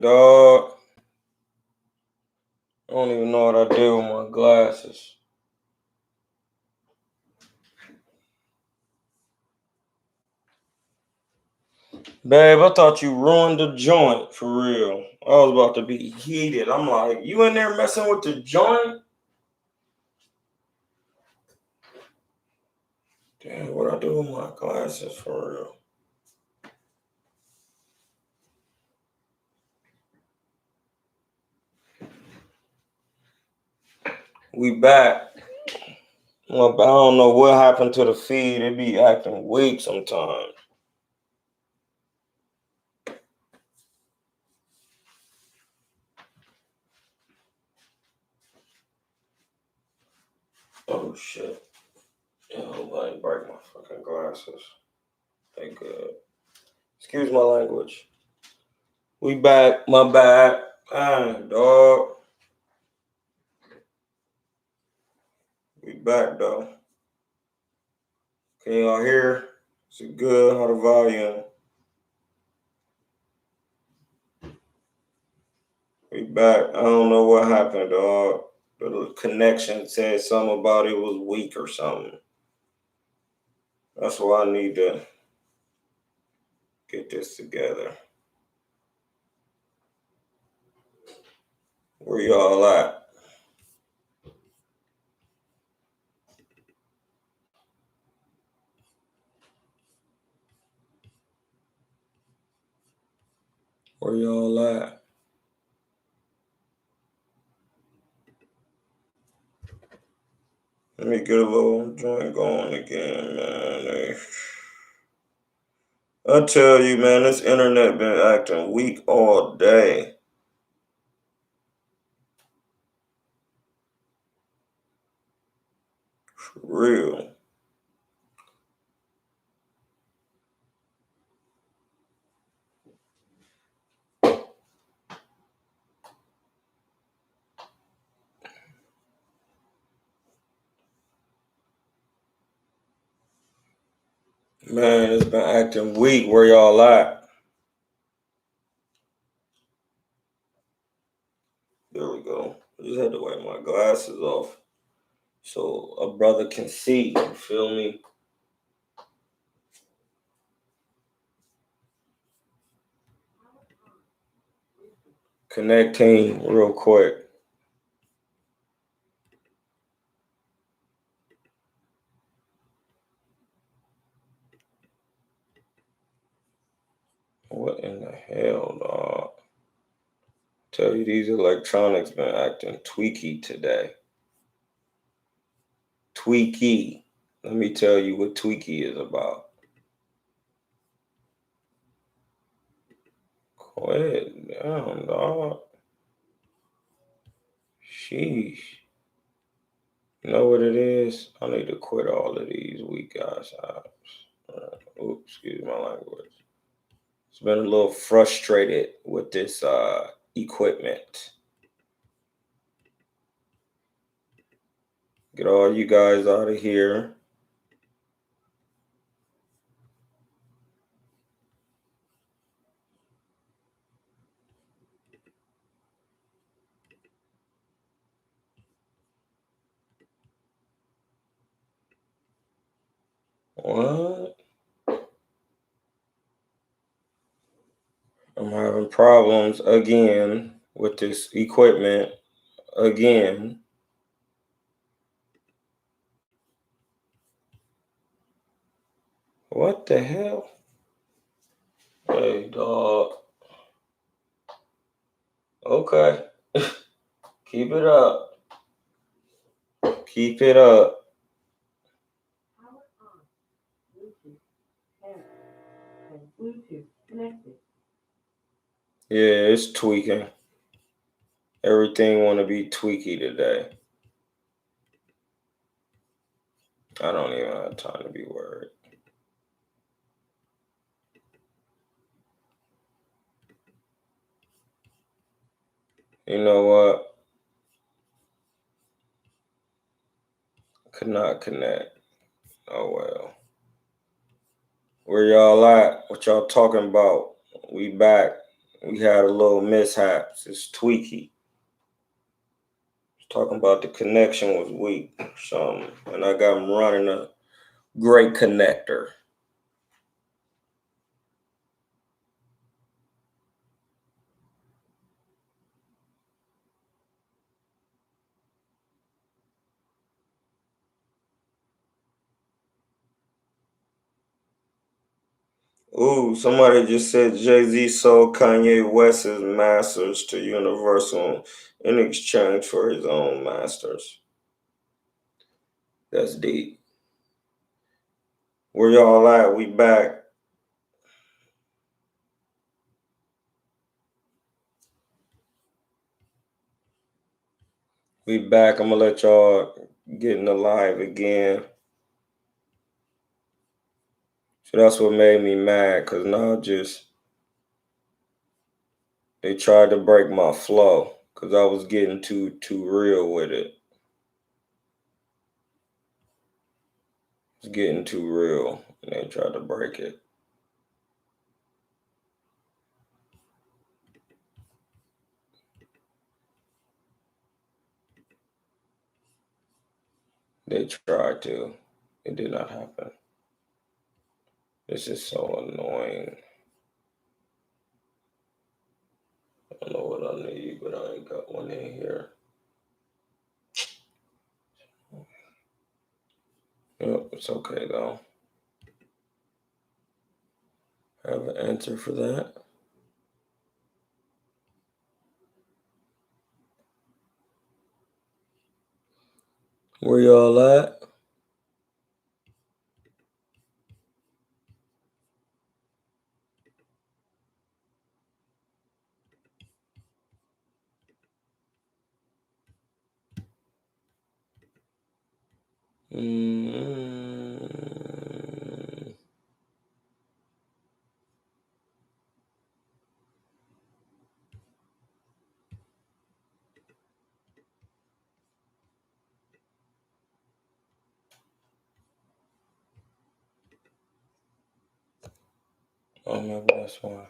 Dog, I don't even know what I did with my glasses. Babe, I thought you ruined the joint for real. I was about to be heated. I'm like, you in there messing with the joint? Damn, what I do with my glasses for real? We back. I don't know what happened to the feed. It be acting weak sometimes. Oh shit. Yeah, I hope I ain't break my fucking glasses. They good. Excuse my language. We back. My bad. Dog. We back though. Can y'all hear? Is it good? How the volume? We back. I don't know what happened, dog. The connection said something about it was weak or something. That's why I need to get this together. Where y'all at? Where y'all at? Let me get a little joint going again, man. I tell you, man, this internet been acting weak all day. For real. Man, it's been acting weak. Where y'all at? There we go. I just had to wipe my glasses off so a brother can see. You feel me? Connecting real quick. What in the hell, dog? Tell you these electronics been acting tweaky today. Tweaky. Let me tell you what tweaky is about. Quit down, dog. Sheesh. You know what it is? I need to quit all of these weak ass apps. Oops, excuse my language. It's been a little frustrated with this equipment. Get all you guys out of here. What? I'm having problems again with this equipment again. What the hell? Hey, dog. Okay. Keep it up. Keep it up. Yeah, it's tweaking. Everything want to be tweaky today. I don't even have time to be worried. You know what? Could not connect. Oh well. Where y'all at? What y'all talking about? We back. we had a little mishaps. It's tweaky. Talking about the connection was weak. And I got him running a great connector. Ooh, somebody just said Jay-Z sold Kanye West's masters to Universal in exchange for his own masters. That's deep. Where y'all at? We back. We back. I'm gonna let y'all get in the live again. So that's what made me mad, cause now they tried to break my flow, cause I was getting too real with it. It's getting too real, and they tried to break it. They tried to. It did not happen. This is so annoying. I don't know what I need, but I ain't got one in here. Yep, it's okay though. I have an answer for that. Where y'all at? Oh, maybe that's why.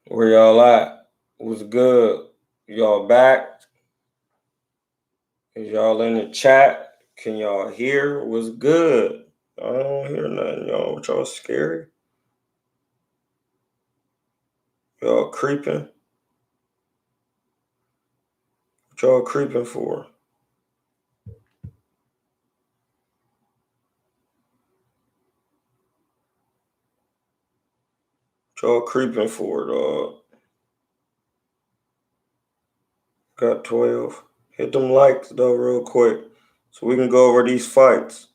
Where y'all at? What's good? Y'all back? Is y'all in the chat? Can y'all hear? What's good? I don't hear nothing, y'all. What y'all scary? Y'all creeping? What y'all creeping for? What y'all creeping for, dog? Got 12. Hit them likes, though, real quick, so we can go over these fights.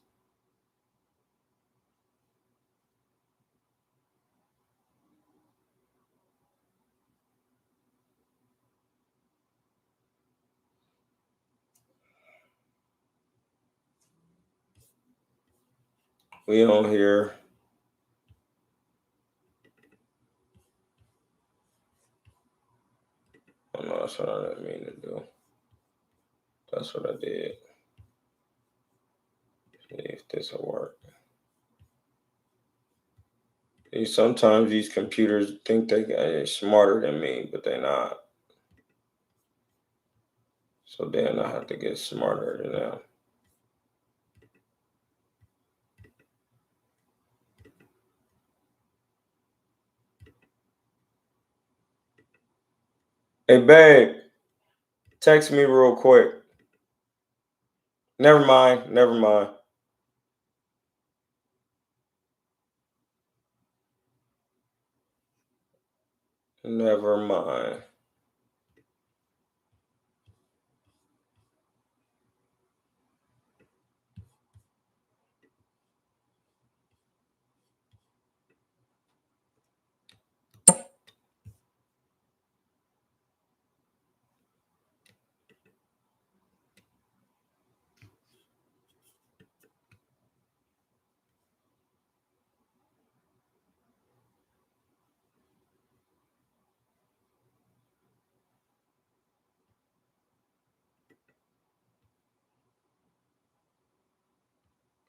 We on here. Oh, no, that's what I didn't mean to do. That's what I did. See if this will work. Sometimes these computers think they're smarter than me, but they're not. So then I have to get smarter than them. Hey, babe, text me real quick. Never mind. Never mind. Never mind.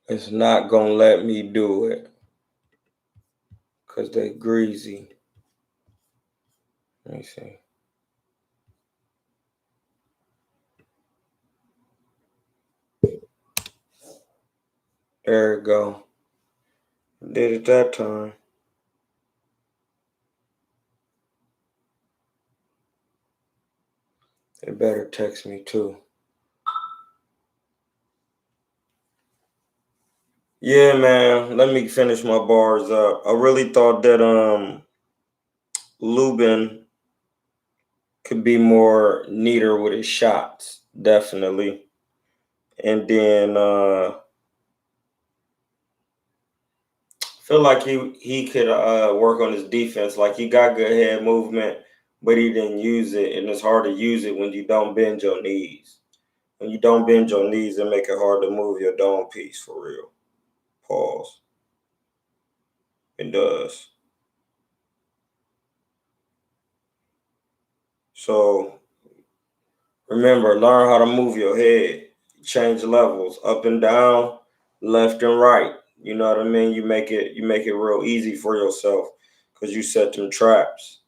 It's not going to let me do it because they greasy. Let me see. There we go. Did it that time. They better text me too. Yeah, man. Let me finish my bars up. I really thought that Lubin could be more neater with his shots, definitely. And then feel like he could work on his defense. Like he got good head movement, but he didn't use it, and it's hard to use it when you don't bend your knees. When you don't bend your knees, it make it hard to move your dome piece for real. Pause. It does. So remember, learn how to move your head. Change levels up and down, left and right. You know what I mean? You make it real easy for yourself because you set them traps.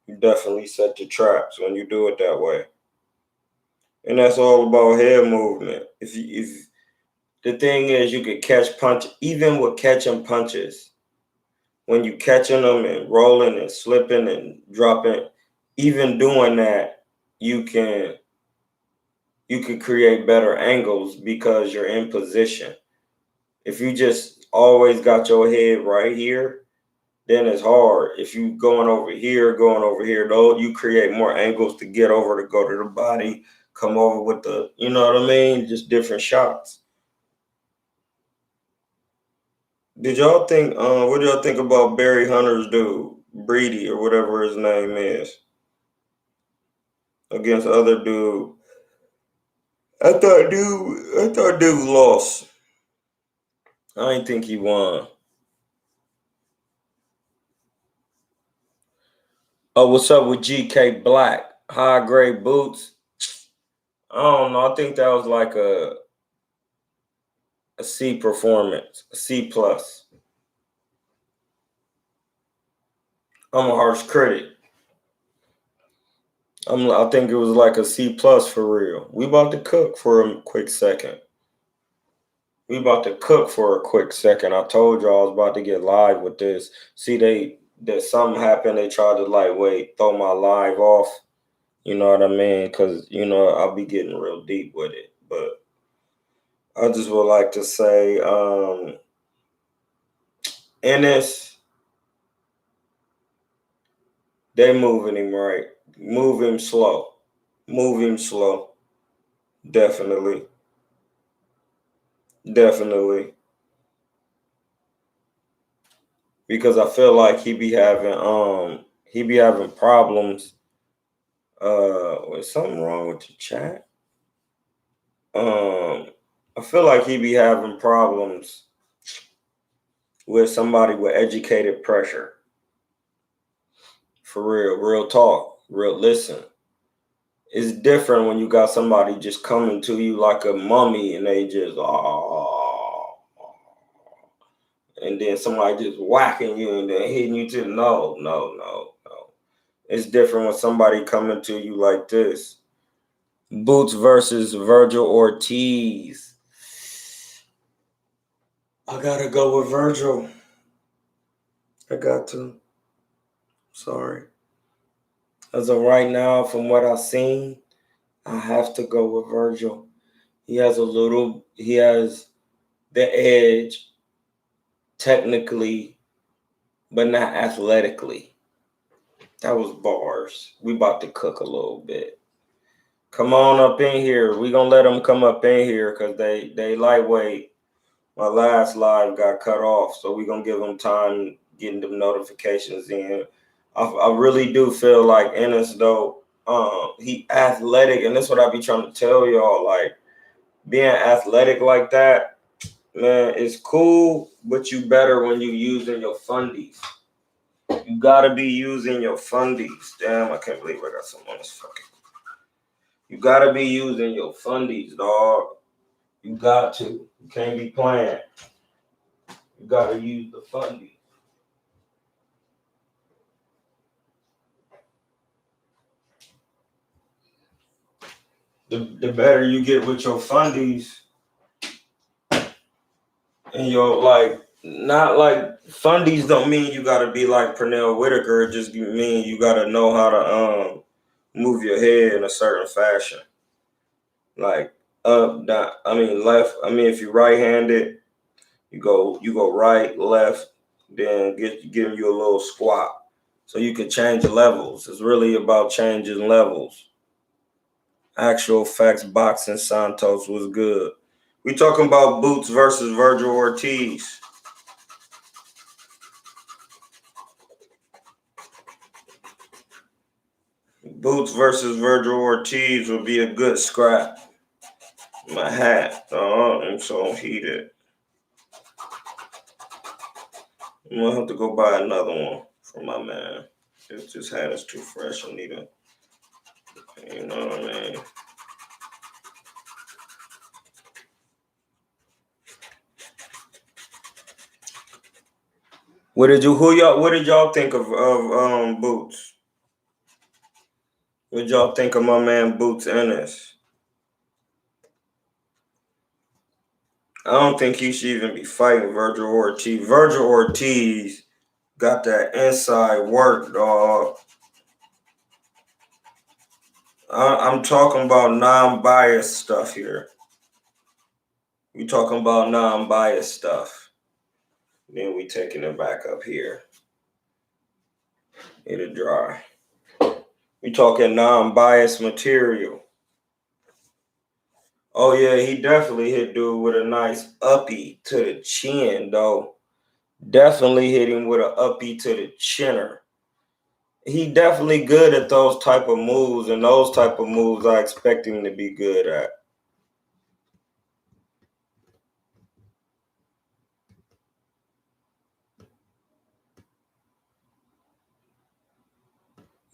You definitely set the traps when you do it that way. And that's all about head movement. If the thing is, you could catch punch even with catching punches. When you catching them and rolling and slipping and dropping, even doing that, you can create better angles because you're in position. If you just always got your head right here, then it's hard. If you going over here, though, you create more angles to get over to go to the body, come over with the, you know what I mean? Just different shots. Did y'all think, what do y'all think about Barry Hunter's dude, Breedy or whatever his name is, against other dude? I thought dude lost. I didn't think he won. Oh, what's up with GK Black? High grade boots. I don't know. I think that was like a C performance, a C plus. I'm a harsh critic. I think it was like a C plus for real. We about to cook for a quick second. I told you I was about to get live with this. See, that something happened. They tried to like wait, throw my live off. You know what I mean? Because I'll be getting real deep with it. But I just would like to say, Ennis, they moving him right. Move him slow. Move him slow. Definitely. Definitely. Because I feel like he be having problems. Was something wrong with the chat? I feel like he be having problems with somebody with educated pressure. For real talk, real listen. It's different when you got somebody just coming to you like a mummy and they just and then somebody just whacking you and then hitting you to the no. It's different when somebody coming to you like this. Boots versus Virgil Ortiz. I gotta go with Virgil. I got to. Sorry. As of right now, from what I've seen, I have to go with Virgil. He has the edge technically, but not athletically. That was bars. We about to cook a little bit. Come on up in here. We gonna let them come up in here because they lightweight. My last live got cut off, so we gonna give them time getting the notifications in. I really do feel like Ennis though, he athletic, and that's what I be trying to tell y'all. Like being athletic like that, man, it's cool, but you better when you using your fundies. You gotta be using your fundies. Damn, I can't believe I got some on this fucking. You gotta be using your fundies, dog. You got to. You can't be playing. You gotta use the fundies. the better you get with your fundies and your like. Not like fundies don't mean you gotta be like Pernell Whitaker. It just mean you gotta know how to move your head in a certain fashion, like up, down. I mean left. I mean if you're right-handed, you go right, left, then giving you a little squat, so you can change levels. It's really about changing levels. Actual facts boxing Santos was good. We talking about Boots versus Virgil Ortiz. Boots versus Virgil Ortiz would be a good scrap. My hat, I'm so heated. I'm gonna have to go buy another one for my man. This hat is too fresh. I need a, you know what I mean. What did y'all think of Boots? What did y'all think of my man Boots Ennis? I don't think he should even be fighting Virgil Ortiz. Virgil Ortiz got that inside work, dog. I'm talking about non-biased stuff here. We talking about non-biased stuff. Then we taking it back up here. It'll dry. We talking non-biased material. Oh yeah, he definitely hit dude with a nice uppy to the chin, though. Definitely hit him with an uppy to the chinner. He definitely good at those type of moves, and those type of moves I expect him to be good at.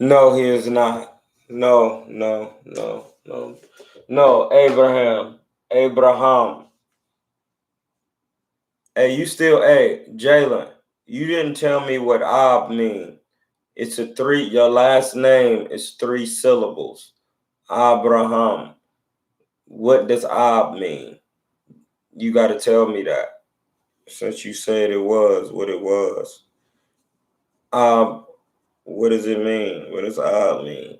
No, he is not. No, no, no, no. No, Abraham. Hey, Jalen, you didn't tell me what Ab mean. It's your last name is 3 syllables. Abraham. What does Ab mean? You got to tell me that. Since you said it was what it was. Ab, what does it mean? What does Ab mean?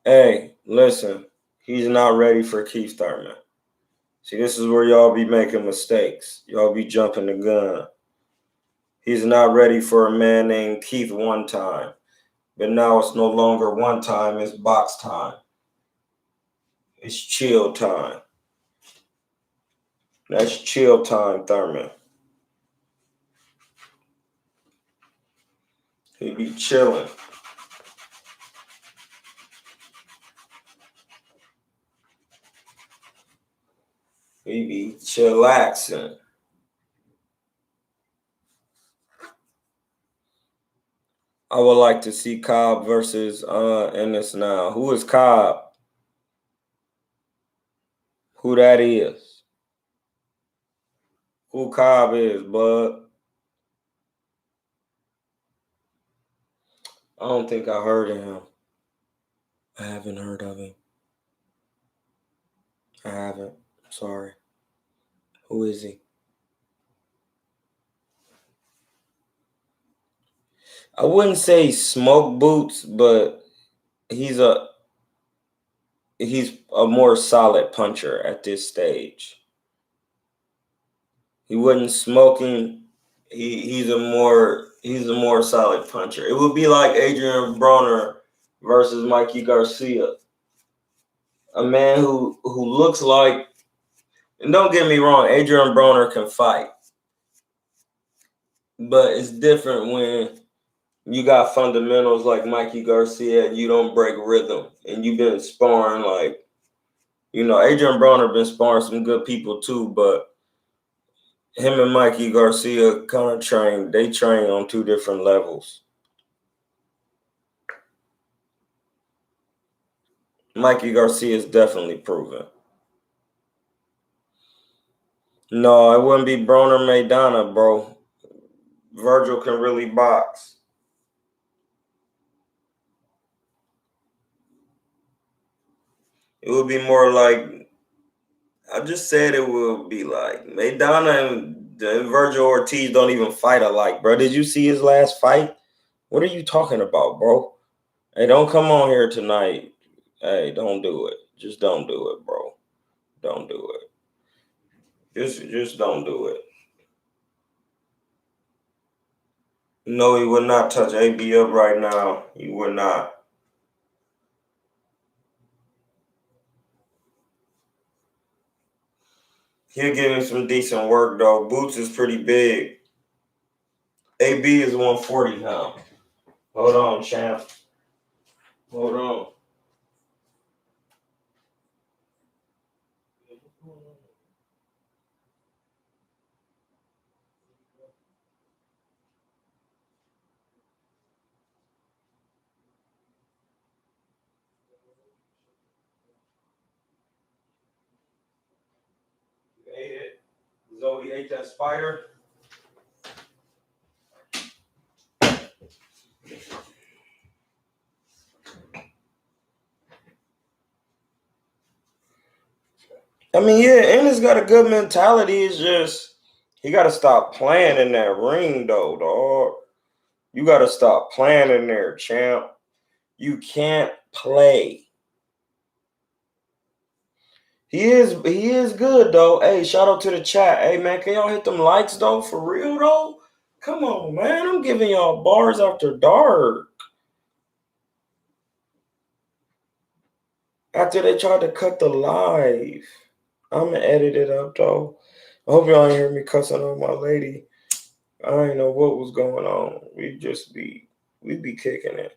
Hey, listen, he's not ready for Keith Thurman. See, this is where y'all be making mistakes. Y'all be jumping the gun. He's not ready for a man named Keith one time. But now it's no longer one time, it's box time. It's chill time. That's chill time, Thurman. He be chilling. He be chillaxing. I would like to see Cobb versus Ennis now. Who is Cobb? Who that is? Who Cobb is, bud? I don't think I heard of him. I haven't heard of him. I haven't. Sorry. Who is he? I wouldn't say smoke boots, but he's a more solid puncher at this stage. He wasn't smoking. He's a more solid puncher. It would be like Adrian Broner versus Mikey Garcia. A man who looks like, and don't get me wrong, Adrian Broner can fight. But it's different when you got fundamentals like Mikey Garcia and you don't break rhythm. And you've been sparring like, Adrian Broner been sparring some good people too, but him and Mikey Garcia kind of train on 2 different levels. Mikey Garcia is definitely proven. No, it wouldn't be Broner Maidana, bro. Virgil can really box. It would be more like, I just said it would be like Maidana and Virgil Ortiz don't even fight alike, bro. Did you see his last fight? What are you talking about, bro? Hey, don't come on here tonight. Hey, don't do it. Just don't do it, bro. Don't do it. Just don't do it. No, he would not touch AB up right now. He would not. He'll give him some decent work though. Boots is pretty big. AB is 140 now. Hold on, champ. Hold on. You ate it. Zoe ate that spider. I mean, yeah, Ennis got a good mentality. It's just he got to stop playing in that ring, though, dog. You got to stop playing in there, champ. You can't play. He is good though. Hey, shout out to the chat. Hey man, can y'all hit them likes though? For real though? Come on, man. I'm giving y'all bars after dark. After they tried to cut the live. I'ma edit it up though. I hope y'all ain't hear me cussing on my lady. I didn't know what was going on. We be kicking it.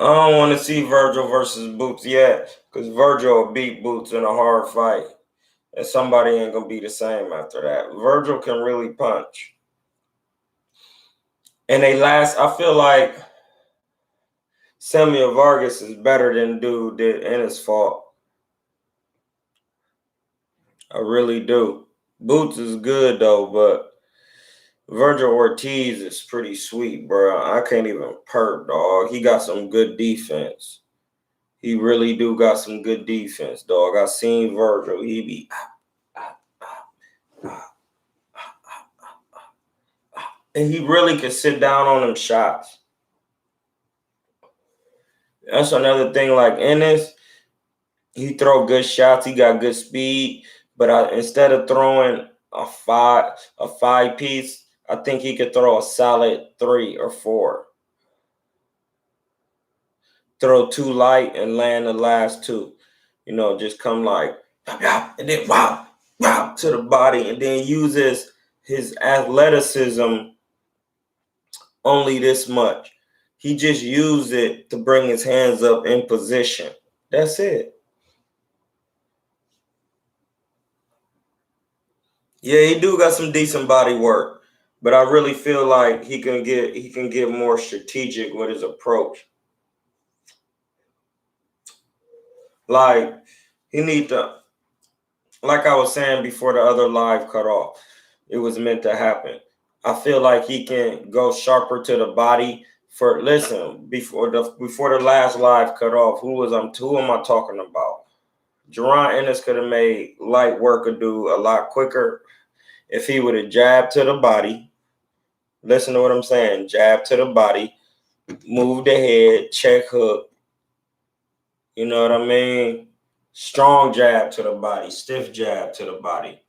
I don't want to see Virgil versus Boots yet, because Virgil will beat Boots in a hard fight. And somebody ain't gonna be the same after that. Virgil can really punch. And I feel like Samuel Vargas is better than dude did in his fault. I really do. Boots is good though, but Virgil Ortiz is pretty sweet, bro. I can't even perk, dog. He got some good defense. He really do got some good defense, dog. I seen Virgil. He be and he really can sit down on them shots. That's another thing. Like Ennis, he throw good shots. He got good speed. But instead of throwing a five piece, I think he could throw a solid 3 or 4. Throw 2 light and land the last 2. You know, just come like and then wow to the body, and then uses his athleticism only this much. He just used it to bring his hands up in position. That's it. Yeah, he do got some decent body work, but I really feel like he can get more strategic with his approach. Like he need to, like I was saying before the other live cut off, it was meant to happen. I feel like he can go sharper to the body. For listen, before the last live cut off, who am I talking about? Jerron Ennis could have made light work do a lot quicker if he would have jabbed to the body. Listen to what I'm saying. Jab to the body, move the head, check hook. You know what I mean? Strong jab to the body, stiff jab to the body.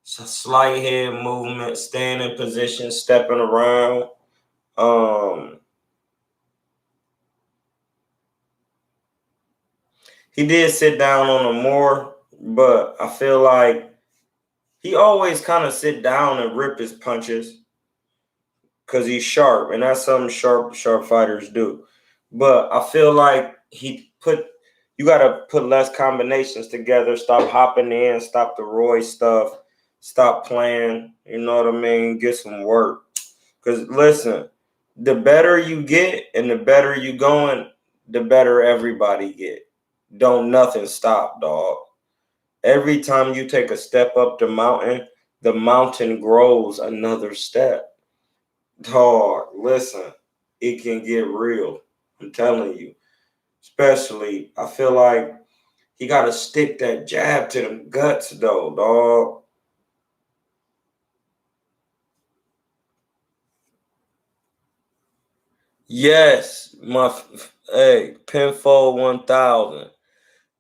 So slight head movement, staying in position, stepping around. He did sit down on him more, but I feel like he always kind of sit down and rip his punches because he's sharp, and that's something sharp fighters do. But I feel like you got to put less combinations together. Stop hopping in. Stop the Roy stuff. Stop playing. You know what I mean? Get some work. Because listen, the better you get and the better you going, the better everybody get. Don't nothing stop, dog. Every time you take a step up the mountain grows another step. Dog, listen, it can get real. I'm telling you. Especially, I feel like he got to stick that jab to them guts, though, dog. Yes, hey, Pinfold 1000.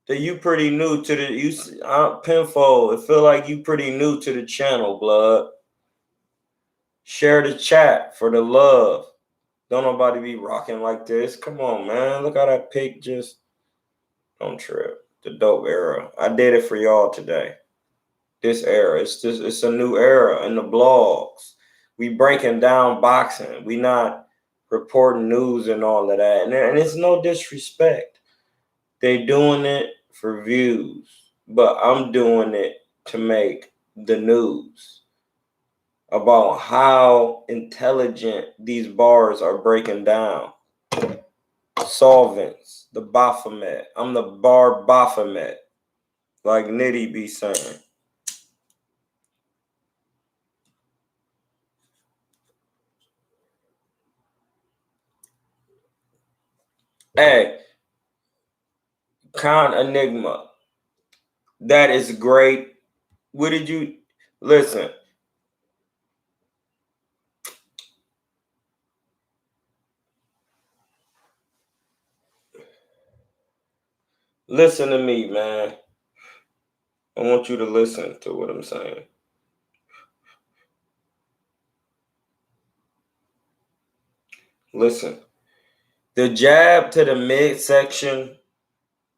You pretty new to the Pinfold. It feel like you pretty new to the channel, blood. Share the chat for the love. Don't nobody be rocking like this. Come on, man. Look how that pic just don't trip. The dope era. I did it for y'all today. This era. It's a new era in the blogs. We breaking down boxing. We not reporting news and all of that. And it's no disrespect. They doing it for views. But I'm doing it to make the news about how intelligent these bars are breaking down. Solvents, the Baphomet. I'm the bar Baphomet, like Nitty be saying. Hey, Con Enigma. That is great. What did you listen? Listen to me, man. I want you to listen to what I'm saying. Listen. The jab to the midsection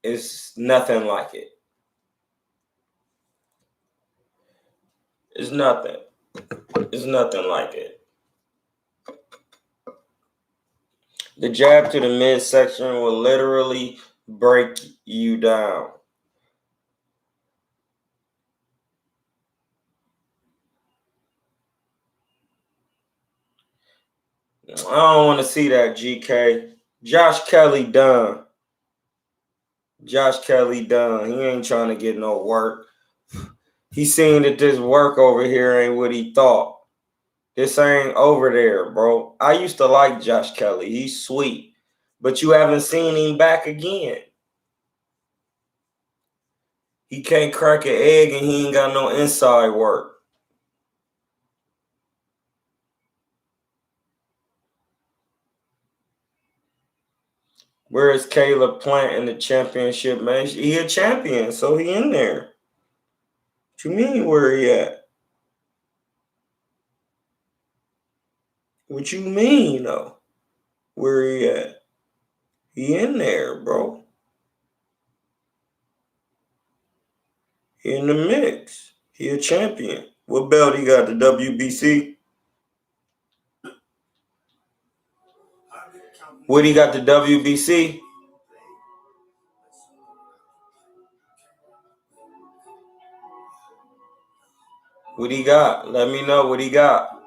is nothing like it. It's nothing. It's nothing like it. The jab to the midsection will literally break you down. I don't want to see that, GK. Josh Kelly done. Josh Kelly done. He ain't trying to get no work. He seen that this work over here ain't what he thought. This ain't over there, bro. I used to like Josh Kelly. He's sweet. But you haven't seen him back again. He can't crack an egg and he ain't got no inside work. Where is Caleb Plant in the championship match? He a champion, so he in there. What you mean where he at? What you mean though? Where he at? He in there, bro. He in the mix. He a champion. What belt he got? The WBC? What he got? The WBC? What he got? Let me know what he got.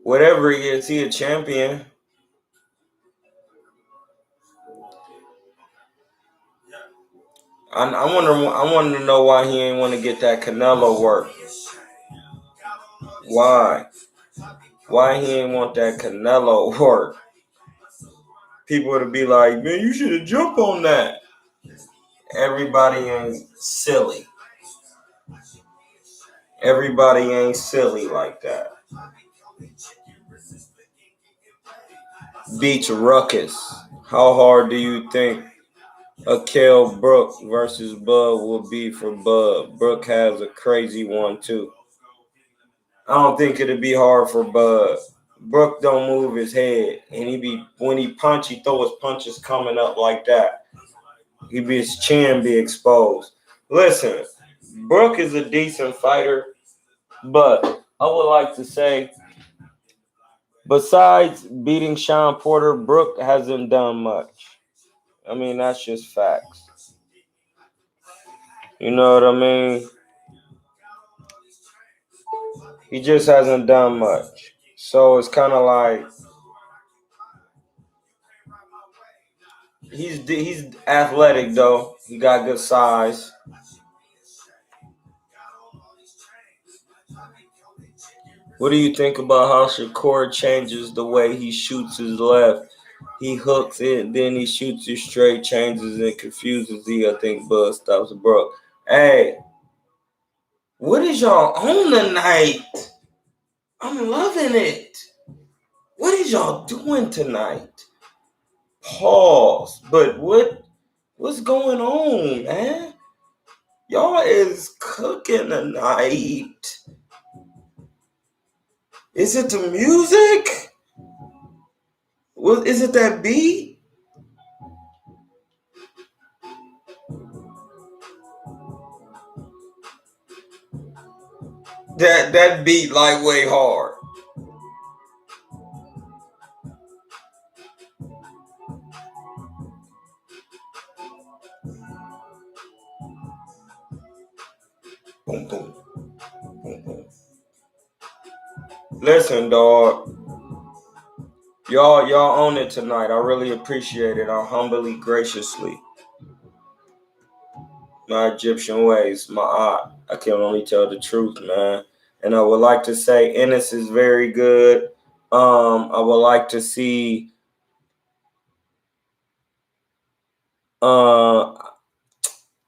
Whatever he is, he a champion. I want to know why he ain't want to get that Canelo work. Why? Why he ain't want that Canelo work? People would be like, man, you should have jumped on that. Everybody ain't silly. Everybody ain't silly like that. Beats Ruckus. How hard do you think Kell Brook versus Bud will be for Bud? Brook has a crazy one too. I don't think it'd be hard for Bud. Brook don't move his head, and when he punch, he throw his punches coming up like that. His chin be exposed. Listen, Brook is a decent fighter, but I would like to say, besides beating Sean Porter, Brook hasn't done much. I mean, that's just facts. You know what I mean? He just hasn't done much. So it's kind of like he's athletic though. He got good size. What do you think about how Shakur changes the way he shoots his left? He hooks it, then he shoots it straight, changes and confuses I think Bud stops Brook. Hey, what is y'all on tonight? I'm loving it. What is y'all doing tonight? Pause. But what's going on, man? Y'all is cooking tonight. Is it the music? What is it, that beat? That beat lightweight hard. Boom, boom, boom, boom. Listen, dog. Y'all own it tonight. I really appreciate it. I humbly, graciously. My Egyptian ways, my art. I can only tell the truth, man. And I would like to say Ennis is very good. I would like to see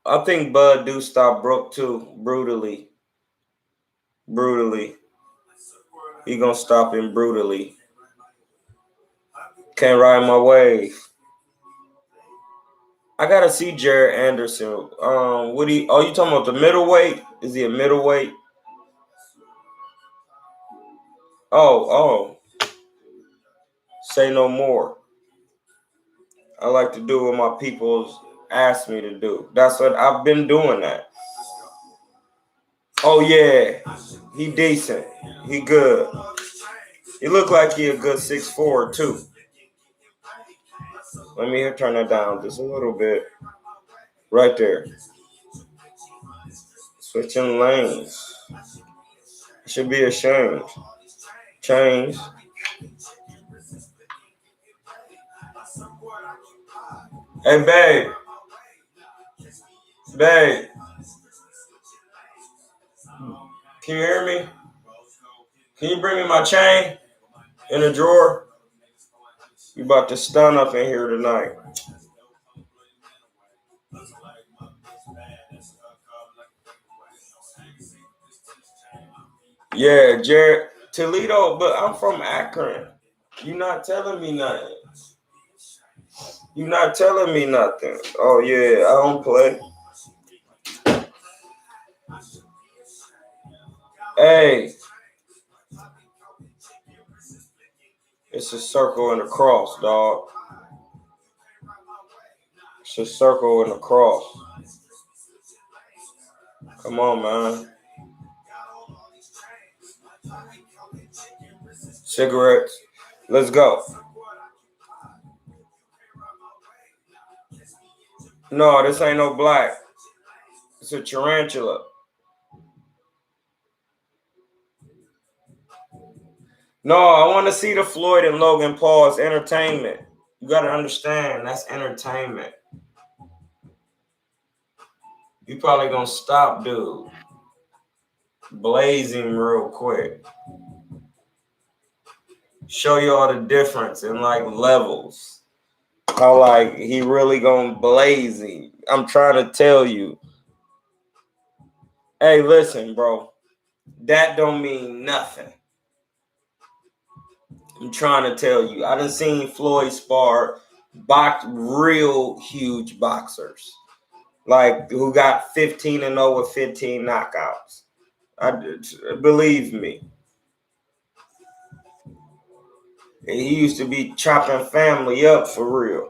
I think Bud do stop Brook too, brutally. Brutally. He gonna stop him brutally. Can't ride my wave. I gotta see Jared Anderson. What you talking about the middleweight? Is he a middleweight? Oh. Say no more. I like to do what my people's asked me to do. That's what I've been doing that. Oh yeah. He decent. He good. He look like he a good 6'4" too. Let me turn that down just a little bit. Right there. Switching lanes. Should be ashamed. Change. Hey, babe. Babe. Can you hear me? Can you bring me my chain in a drawer? You about to stun up in here tonight. Yeah, Jared. Toledo, but I'm from Akron. You not telling me nothing. You not telling me nothing. Oh yeah, I don't play. Hey, it's a circle and a cross, dog. It's a circle and a cross. Come on, man. Cigarettes. Let's go. No, this ain't no black. It's a tarantula. No, I want to see the Floyd and Logan Paul's entertainment. You got to understand, that's entertainment. You probably going to stop, dude. Blazing real quick. Show you all the difference in like levels. How like he really going blazing. I'm trying to tell you. Hey, listen, bro. That don't mean nothing. I'm trying to tell you. I done seen Floyd spar real huge boxers. Like who got 15-0 with 15 knockouts. Believe me. He used to be chopping family up for real.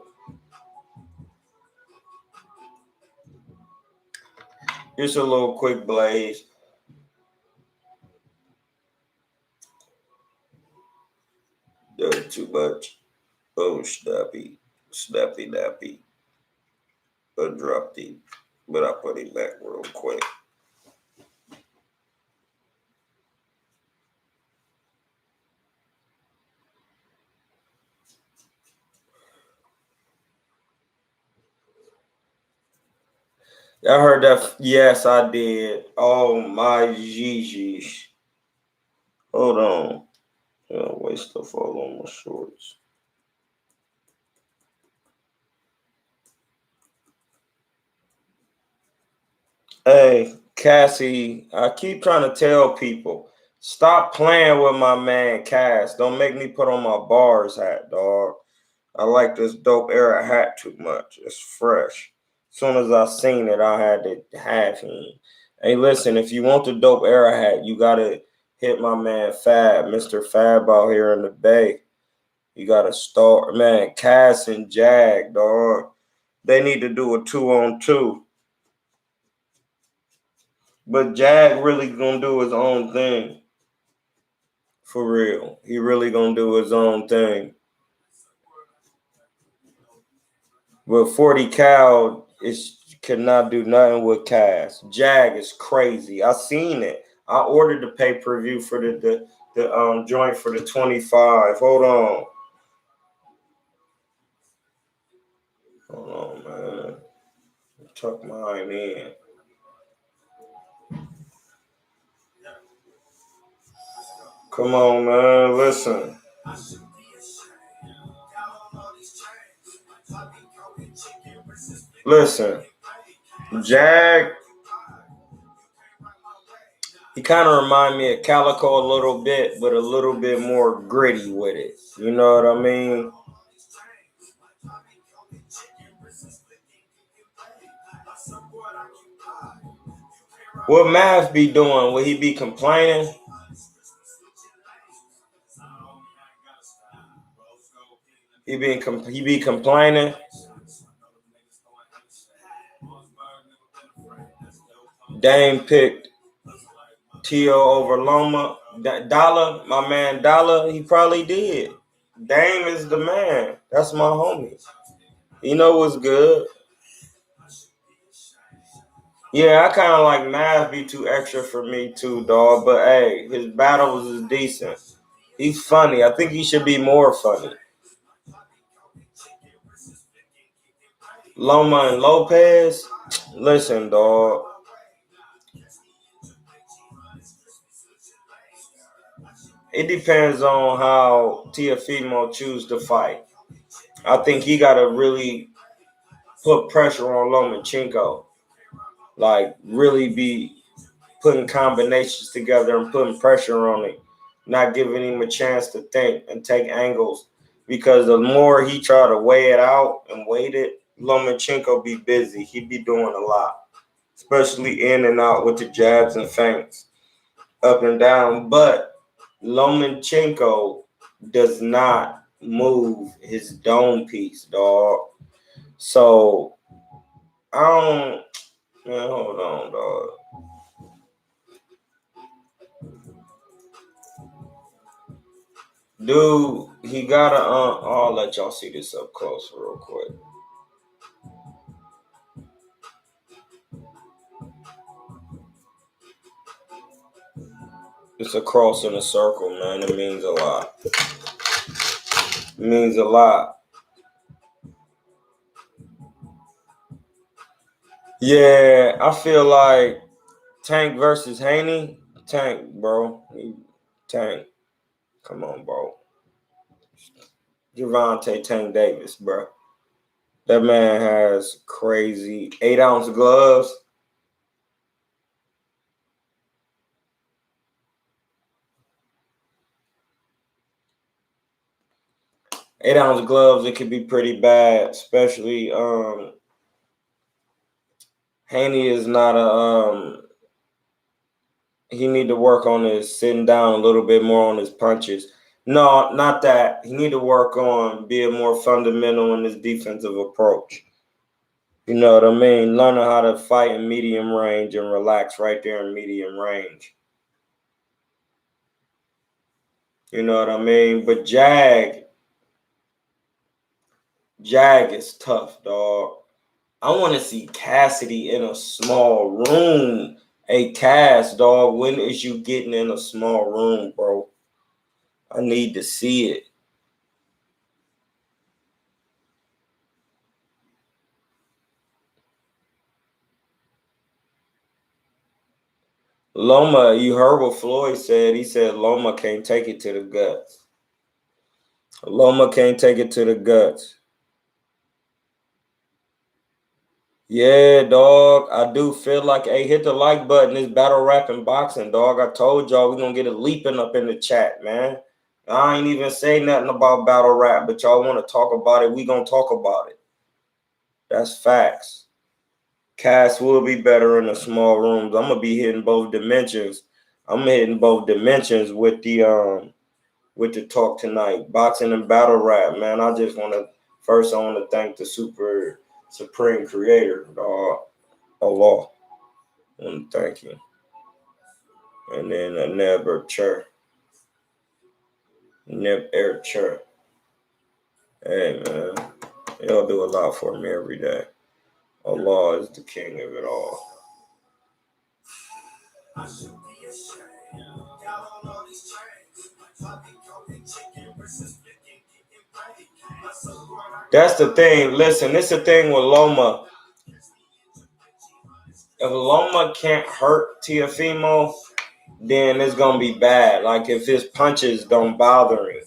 Just a little quick blaze. Too much. Oh, snappy nappy. I dropped it, but I put it back real quick. I heard that. Yes, I did. Oh my Gigi. Hold on. Waste stuff all on my shorts. Hey, Cassie, I keep trying to tell people, stop playing with my man Cass. Don't make me put on my bars hat, dog. I like this dope era hat too much. It's fresh. As soon as I seen it, I had to have him. Hey, listen, if you want the dope era hat, you gotta hit my man Fab, Mr. Fab out here in the Bay. You gotta start, man. Cass and Jag, dog. They need to do a 2-on-2. But Jag really gonna do his own thing. For real. He really gonna do his own thing. But 40 Cal cannot do nothing with Cass. Jag is crazy. I seen it. I ordered the pay-per-view for the joint for the 25. Hold on. Hold on, man. Tuck mine in. Come on, man. Listen. Listen. Jag, he kind of remind me of Calico a little bit, but a little bit more gritty with it. You know what I mean? What Mavs be doing? Will he be complaining? He be complaining. Dame picked T.O. over Loma. Dollar, my man Dollar, he probably did. Dame is the man. That's my homie. You know what's good? Yeah, I kind of like Mav be too extra for me too, dog. But hey, his battles is decent. He's funny. I think he should be more funny. Loma and Lopez, listen, dog. It depends on how Tiafimo choose to fight. I think he got to really put pressure on Lomachenko. Like, really be putting combinations together and putting pressure on it. Not giving him a chance to think and take angles. Because the more he try to weigh it out and wait it, Lomachenko be busy. He be doing a lot. Especially in and out with the jabs and feints. Up and down. But Lomachenko does not move his dome piece, dog. So I don't. Man, hold on, dog. Dude, he gotta. I'll let y'all see this up close real quick. It's a cross in a circle, man. It means a lot. It means a lot. Yeah, I feel like Tank versus Haney. Tank, bro. Tank. Come on, bro. Javante Tank Davis, bro. That man has crazy 8-ounce gloves. 8-ounce gloves, it could be pretty bad, especially Haney is not a he need to work on his sitting down a little bit more on his punches. No, not that. He need to work on being more fundamental in his defensive approach. You know what I mean? Learning how to fight in medium range and relax right there in medium range. You know what I mean? But Jag is tough, dog. I want to see Cassidy in a small room. Hey, Cass, dog, when is you getting in a small room, bro? I need to see it. Loma, you heard what Floyd said. He said Loma can't take it to the guts. Loma can't take it to the guts. Yeah, dog. I do feel like, hey, hit the like button. It's battle rap and boxing, dog. I told y'all we're going to get it leaping up in the chat, man. I ain't even say nothing about battle rap, but y'all want to talk about it. We going to talk about it. That's facts. Cass will be better in the small rooms. I'm going to be hitting both dimensions. I'm hitting both dimensions with the talk tonight. Boxing and battle rap, man. I want to thank the supreme creator, dog. Allah. I want to thank you. And then a never chur. Never chur. Hey, man. Y'all do a lot for me every day. Allah is the king of it all. That's the thing. Listen, this is the thing with Loma. If Loma can't hurt Teofimo, then it's going to be bad. Like, if his punches don't bother him.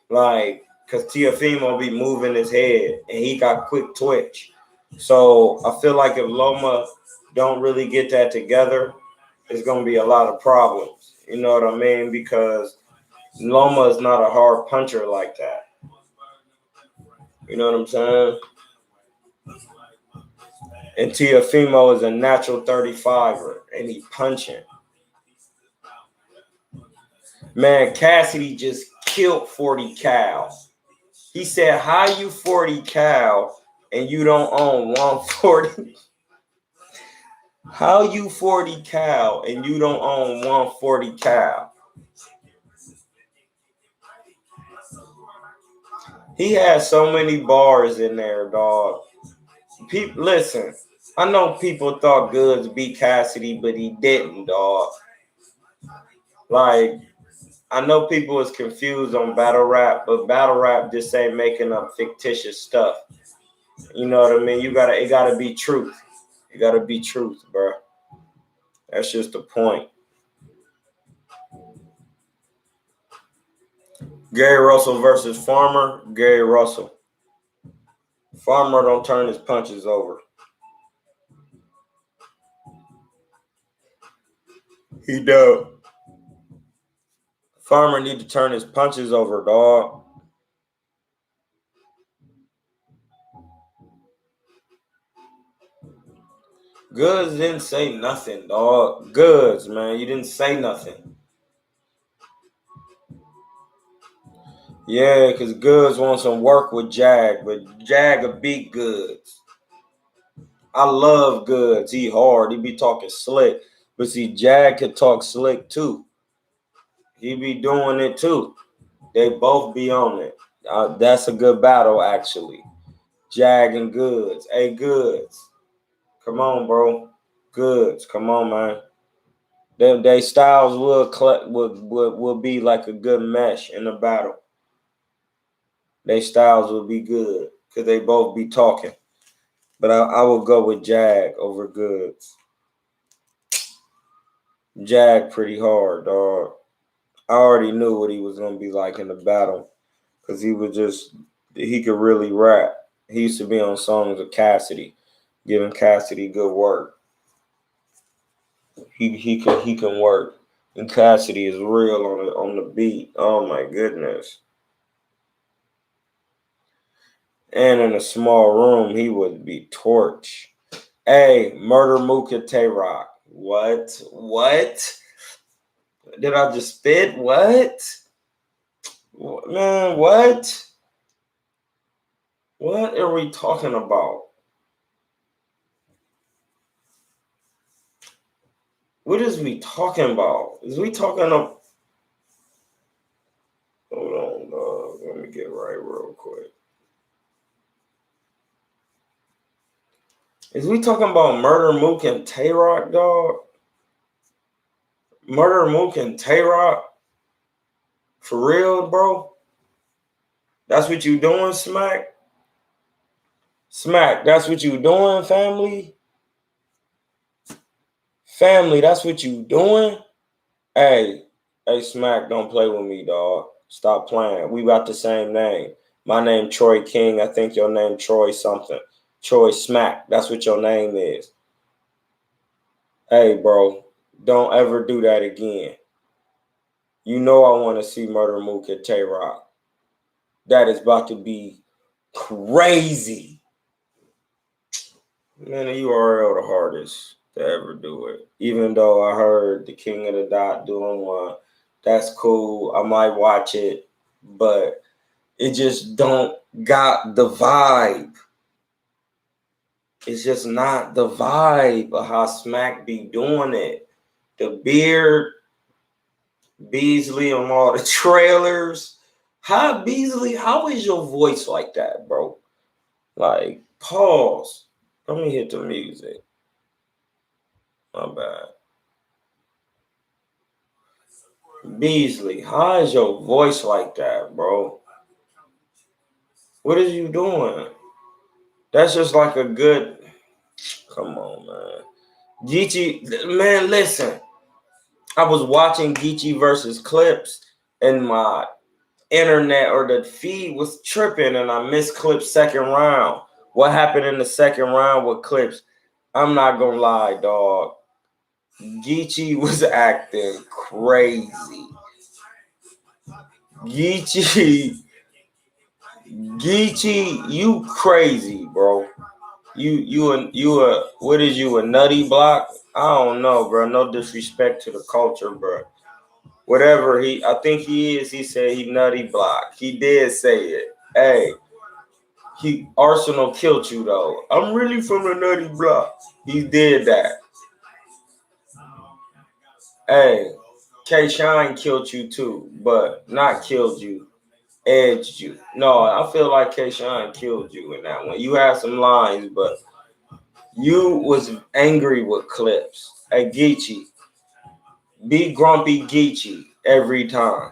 Like, because Teofimo be moving his head, and he got quick twitch. So, I feel like if Loma don't really get that together, it's going to be a lot of problems. You know what I mean? Because Loma is not a hard puncher like that. You know what I'm saying? And Teofimo is a natural 35er, and he punching. Man, Cassidy just killed 40 Cal. He said, how you 40 Cal and you don't own 140? How you 40 Cal and you don't own 140 Cal? He had so many bars in there, dog. People, listen, I know people thought Goods beat Cassidy, but he didn't, dog. Like, I know people was confused on battle rap, but battle rap just ain't making up fictitious stuff. You know what I mean? It gotta be truth. It gotta be truth, bro. That's just the point. Gary Russell versus Farmer. Gary Russell. Farmer don't turn his punches over. He don't. Farmer need to turn his punches over, dog. Goods didn't say nothing, dog. Goods, man. You didn't say nothing. Yeah, because Goods wants some work with Jag, but Jag will beat Goods. I love Goods. He hard. He be talking slick. But see, Jag could talk slick too. He be doing it too. They both be on it. That's a good battle, actually. Jag and Goods. Hey, Goods. Come on, bro. Goods. Come on, man. They styles will be like a good mesh in the battle. They styles will be good because they both be talking. But I will go with Jag over Goods. Jag pretty hard, dog. I already knew what he was going to be like in the battle because he could really rap. He used to be on songs with Cassidy, giving Cassidy good work. He can work. And Cassidy is real on the beat. Oh my goodness. And in a small room, he would be torch. Hey, Murder Mook at Tay-Rock. What? Did I just spit? What? Man, what? What are we talking about? What is we talking about? Is we talking about... Hold on, dog. Let me get right real quick. Is we talking about Murder Mook and Tay-Rock, dog? Murder Mook and Tay-Rock? For real, bro? That's what you doing, Smack? Smack, that's what you doing, family? Family, that's what you doing? Hey, Smack, don't play with me, dog. Stop playing. We got the same name. My name Troy King. I think your name Troy something. Troy Smack. That's what your name is. Hey, bro, don't ever do that again. You know I want to see Murder Mook at Tay-Rock. That is about to be crazy. Man, the URL the hardest to ever do it. Even though I heard the King of the Dot doing one, that's cool. I might watch it, but it just don't got the vibe. It's just not the vibe of how Smack be doing it. The beard, Beasley on all the trailers. How Beasley, how is your voice like that, bro? Like, pause. Let me hit the music. My bad. Beasley, how is your voice like that, bro? What are you doing? That's just like a good. Come on, man. Geechee, man, listen. I was watching Geechee versus Clips, and my internet or the feed was tripping, and I missed Clips' second round. What happened in the second round with Clips? I'm not gonna lie, dog. Geechee was acting crazy. Geechee, you crazy, bro. You what is you, a nutty block? I don't know, bro. No disrespect to the culture, bro. Whatever I think he is. He said he nutty block. He did say it. Hey, Arsenal killed you though. I'm really from the nutty block. He did that. Hey, K Shine killed you too, but not killed you. Edged you. No, I feel like K Shine killed you in that one. You had some lines, but you was angry with Clips. Hey, Geechee. Be grumpy Geechee every time.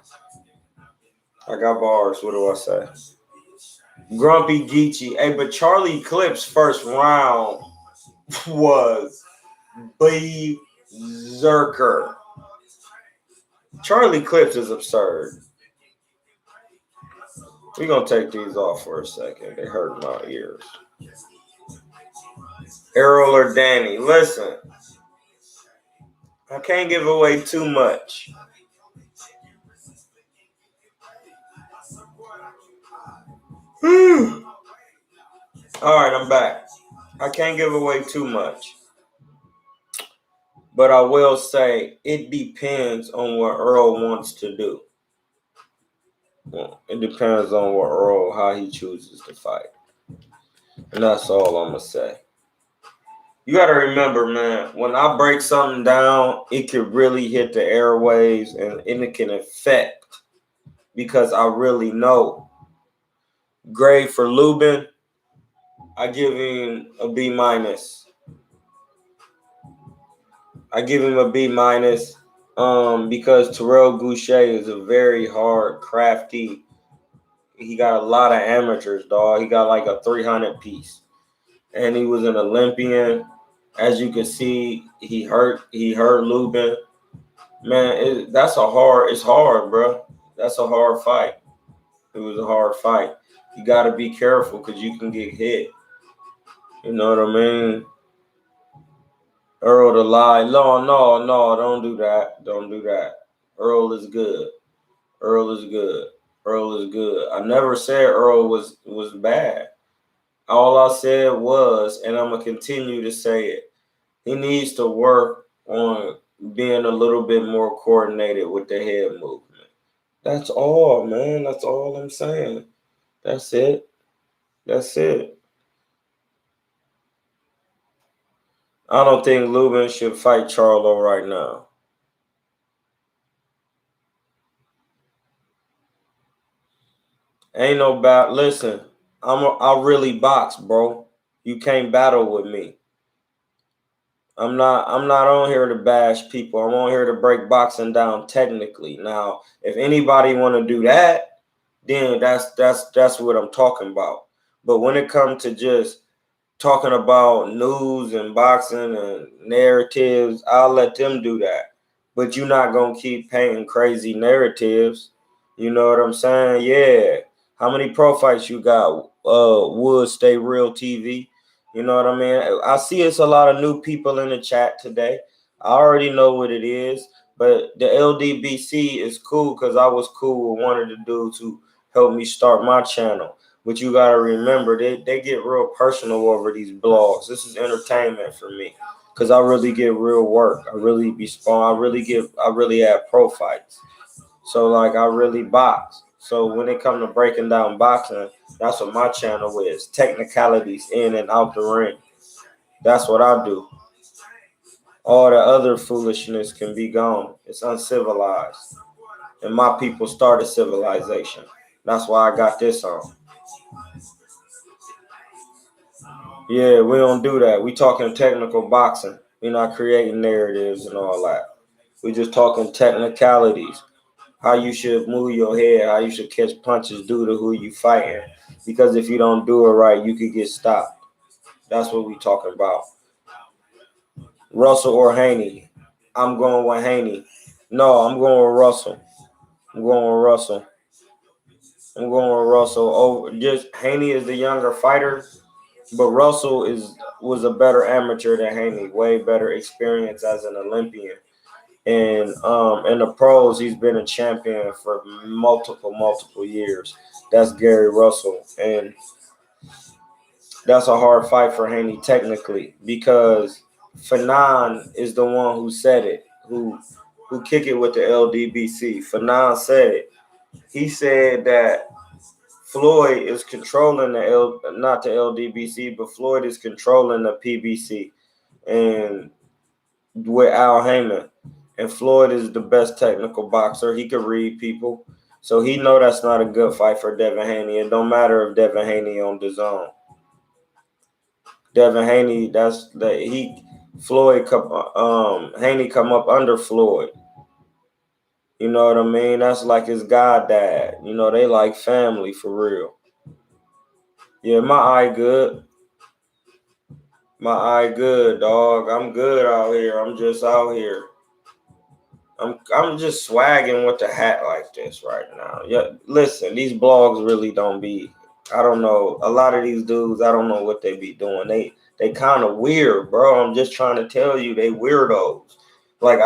I got bars. What do I say? Grumpy Geechee. Hey, but Charlie Clips' first round was berserker. Charlie Clips is absurd. We're going to take these off for a second. They hurt my ears. Errol or Danny, listen. I can't give away too much. All right, I'm back. I can't give away too much. But I will say it depends on what Earl wants to do. Well, it depends on what Earl, how he chooses to fight. And that's all I'm going to say. You got to remember, man, when I break something down, it could really hit the airwaves and it can affect because I really know. Grade for Lubin, I give him a B minus. I give him a B minus because Terrell Goucher is a very hard, crafty. He got a lot of amateurs, dog. He got like a 300 piece. And he was an Olympian. As you can see, he hurt Lubin. Man, it's hard, bro. That's a hard fight. It was a hard fight. You got to be careful because you can get hit. You know what I mean? Earl to lie. No, don't do that. Don't do that. Earl is good. Earl is good. Earl is good. I never said Earl was bad. All I said was, and I'm going to continue to say it, he needs to work on being a little bit more coordinated with the head movement. That's all, man. That's all I'm saying. That's it. That's it. I don't think Lubin should fight Charlo right now. Ain't no battle. Listen, I really box, bro. You can't battle with me. I'm not on here to bash people. I'm on here to break boxing down technically. Now, if anybody want to do that, then that's what I'm talking about. But when it comes to just talking about news and boxing and narratives, I'll let them do that. But you're not gonna keep painting crazy narratives. You know what I'm saying? Yeah. How many pro fights you got? Would Stay Real TV. You know what I mean? I see it's a lot of new people in the chat today. I already know what it is, but the LDBC is cool because I was cool with one of the dudes who helped me start my channel. But you gotta remember, they get real personal over these blogs. This is entertainment for me, cause I really get real work. I really be spawn. I really have pro fights. So like I really box. So when it comes to breaking down boxing, that's what my channel is. Technicalities in and out the ring. That's what I do. All the other foolishness can be gone. It's uncivilized. And my people started civilization. That's why I got this on. Yeah, we don't do that. We talking technical boxing. We're not creating narratives and all that. We just talking technicalities. How you should move your head, how you should catch punches due to who you fighting. Because if you don't do it right, you could get stopped. That's what we talking about. Russell or Haney. I'm going with Haney. No, I'm going with Russell. I'm going with Russell. I'm going with Russell. Oh, just Haney is the younger fighter. But Russell was a better amateur than Haney, way better experience as an Olympian. And in the pros, he's been a champion for multiple years. That's Gary Russell. And that's a hard fight for Haney technically because Fanon is the one who said it, who kick it with the LDBC. Fanon said it. He said that Floyd is controlling not the LDBC, but Floyd is controlling the PBC, and with Al Heyman. And Floyd is the best technical boxer. He could read people, so he know that's not a good fight for Devin Haney. It don't matter if Devin Haney on the zone. Devin Haney, Haney come up under Floyd. You know what I mean? That's like his god dad. You know, they like family for real. Yeah, my eye good. My eye good, dog. I'm good out here. I'm just out here. I'm just swagging with the hat like this right now. Yeah, listen, these blogs really don't be. I don't know. A lot of these dudes, I don't know what they be doing. They kind of weird, bro. I'm just trying to tell you, they weirdos. Like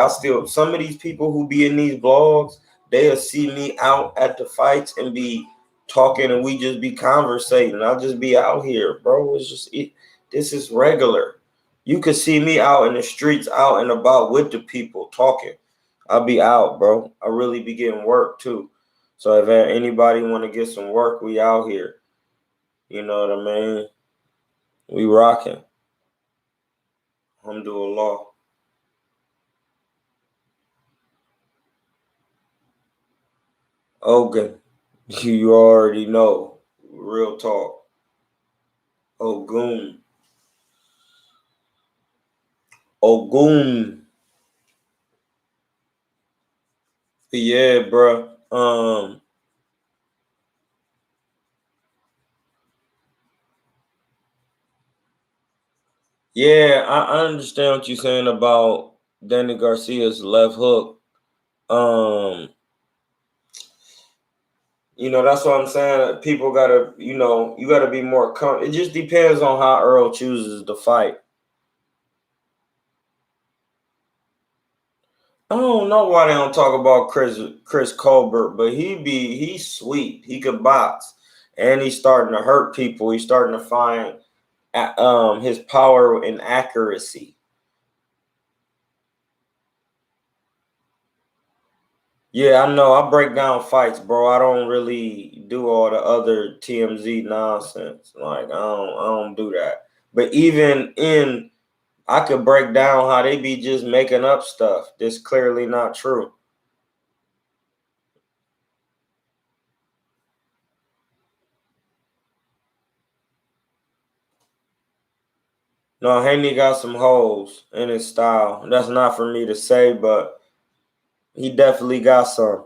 some of these people who be in these blogs, they'll see me out at the fights and be talking, and we just be conversating. I'll just be out here, bro. This is regular. You could see me out in the streets, out and about with the people talking. I'll be out, bro. I really be getting work too. So if anybody want to get some work, we out here. You know what I mean? We rocking. Alhamdulillah. Ogun. You already know. Real talk. Ogun. Ogun. Yeah, bro. Yeah, I understand what you're saying about Danny Garcia's left hook. That's what I'm saying. People gotta, you gotta be more It just depends on how Earl chooses to fight. I don't know why they don't talk about Chris Colbert, but he's sweet. He could box, and he's starting to hurt people. He's starting to find his power and accuracy. Yeah, I know. I break down fights, bro. I don't really do all the other TMZ nonsense. Like I don't do that. But I could break down how they be just making up stuff that's clearly not true. No, Haney got some holes in his style. That's not for me to say, but he definitely got some.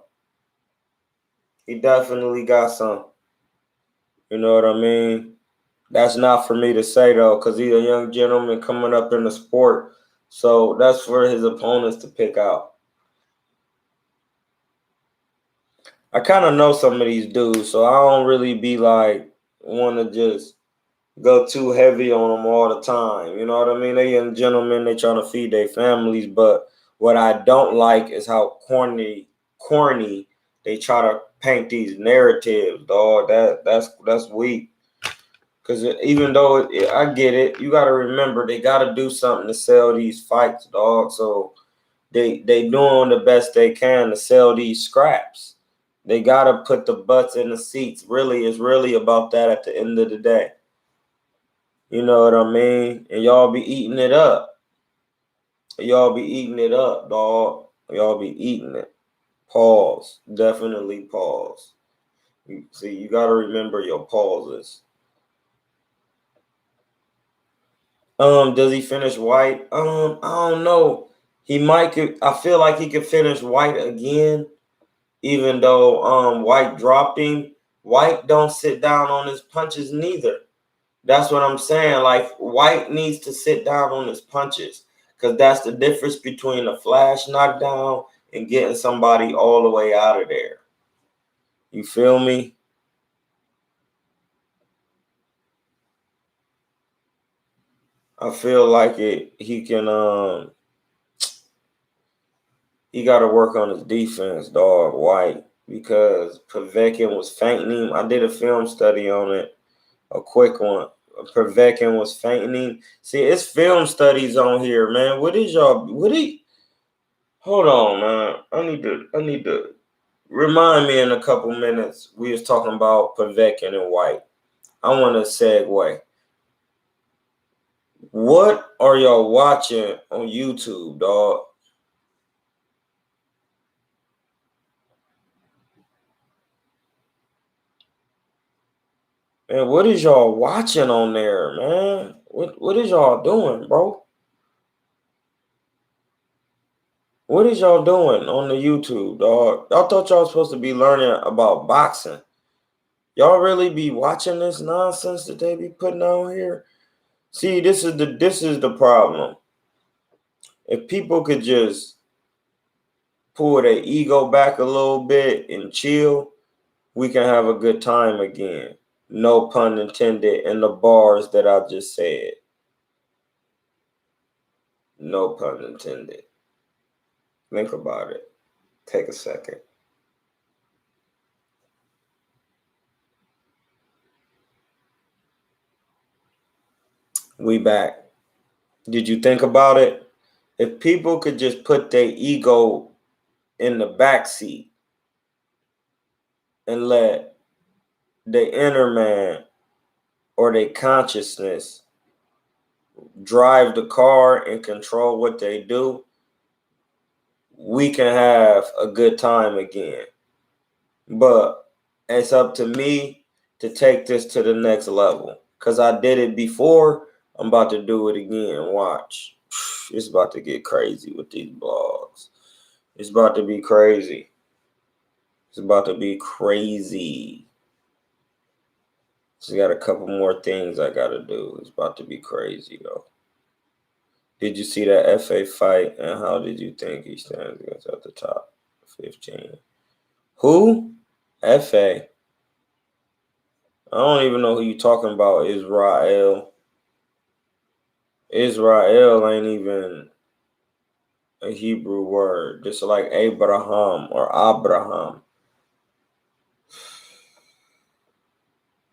He definitely got some. You know what I mean? That's not for me to say though, because he's a young gentleman coming up in the sport. So that's for his opponents to pick out. I kind of know some of these dudes, so I don't really be like want to just go too heavy on them all the time. You know what I mean? They young gentlemen, they trying to feed their families, but what I don't like is how corny they try to paint these narratives, dog. That's weak. Because even though I get it, you got to remember they got to do something to sell these fights, dog. So they doing the best they can to sell these scraps. They got to put the butts in the seats. Really, it's really about that at the end of the day. You know what I mean? And y'all be eating it up. Y'all be eating it up, dog. Y'all be eating it. Pause. Definitely pause. See, you got to remember your pauses. Does he finish White? I don't know. He might could. I feel like he could finish White again, even though White dropped him. White don't sit down on his punches neither. That's what I'm saying. Like White needs to sit down on his punches because that's the difference between a flash knockdown and getting somebody all the way out of there. You feel me? I feel like it. He can. He got to work on his defense, dog. White, because Povetkin was fainting him. I did a film study on it, a quick one. Povetkin was fainting him. See, it's film studies on here, man. What is y'all? What he? Hold on, man. I need to remind me in a couple minutes. We was talking about Povetkin and White. I want to segue. What are y'all watching on YouTube, dog? Man, what is y'all watching on there, man? What is y'all doing, bro? What is y'all doing on the YouTube, dog? Y'all thought y'all was supposed to be learning about boxing. Y'all really be watching this nonsense that they be putting on here? See, this is the problem. If people could just pull their ego back a little bit and chill, we can have a good time again. No pun intended in the bars that I just said. No pun intended. Think about it. Take a second. We back. Did you think about it? If people could just put their ego in the back seat and let the inner man or their consciousness drive the car and control what they do, we can have a good time again. But it's up to me to take this to the next level. Because I did it before, I'm about to do it again. Watch. It's about to get crazy with these blogs. It's about to be crazy. It's about to be crazy. Just got a couple more things I got to do. It's about to be crazy, though. Did you see that FA fight, and how did you think he stands against at the top 15? Who? FA. I don't even know who you talking about. Israel. Israel ain't even a Hebrew word. Just like Abraham or Abraham.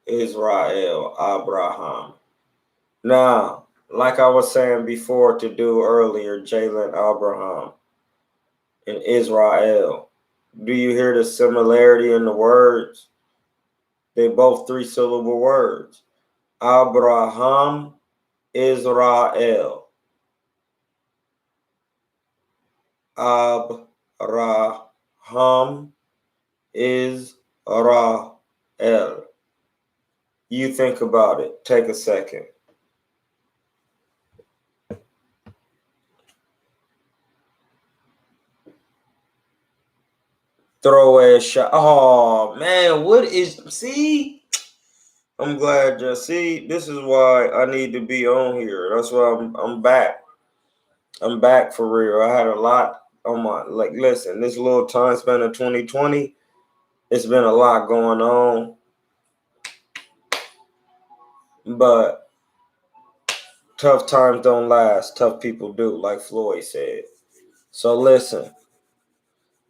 Israel, Abraham. Now, like I was saying before to do earlier, Jalen Abraham and Israel. Do you hear the similarity in the words? They both three-syllable words. Abraham, Israel. Abraham, Israel. You think about it. Take a second. Throw away a shot. Oh man, what is see? I'm glad you see. This is why I need to be on here. That's why I'm back. I'm back for real. I had a lot on my listen, this little time span in 2020, it's been a lot going on. But tough times don't last. Tough people do, like Floyd said. So listen,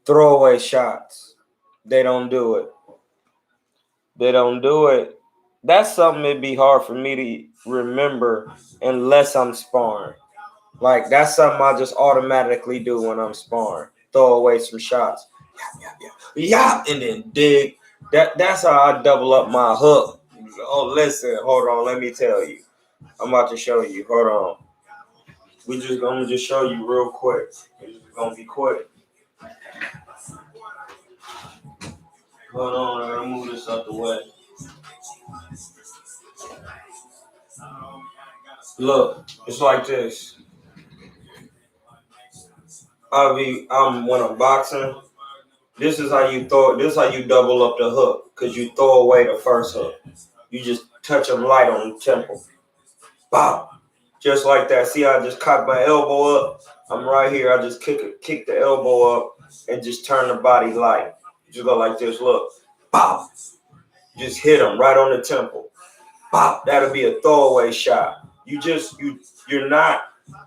throwaway shots. They don't do it. They don't do it. That's something that'd be hard for me to remember unless I'm sparring. Like that's something I just automatically do when I'm sparring. Throw away some shots. Yeah, and then dig. That's how I double up my hook. Oh, listen, hold on, let me tell you. I'm about to show you. Hold on. I'm gonna just show you real quick. It's gonna be quick. Hold on, I gotta move this out the way. Look, it's like this. When I'm boxing. This is how you throw. This is how you double up the hook, cause you throw away the first hook. You just touch them light on the temple. Bow. Just like that. See, I just cock my elbow up. I'm right here. I just kick the elbow up and just turn the body light. Just go like this. Look. Bow. Just hit them right on the temple. Bow. That'll be a throwaway shot. You're not.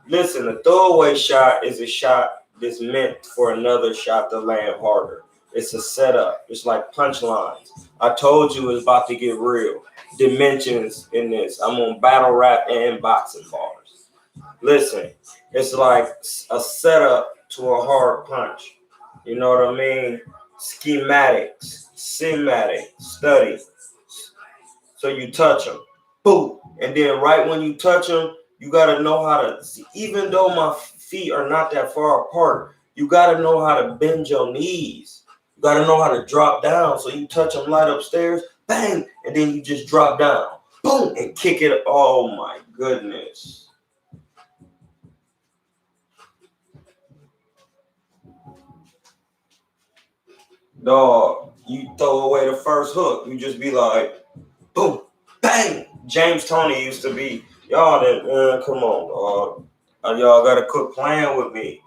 Listen, a throwaway shot is a shot that's meant for another shot to land harder. It's a setup. It's like punchlines. I told you it's about to get real. Dimensions in this. I'm on battle rap and boxing bars. Listen, it's like a setup to a hard punch. You know what I mean? Schematics, study. So you touch them, boom, and then right when you touch them, you gotta know how to. See, even though my feet are not that far apart, you gotta know how to bend your knees. You gotta know how to drop down. So you touch them light upstairs, bang, and then you just drop down, boom, and kick it. Oh my goodness, dog! You throw away the first hook, you just be like, boom, bang. James Tony used to be y'all. That come on, dog. Y'all gotta quit playing with me.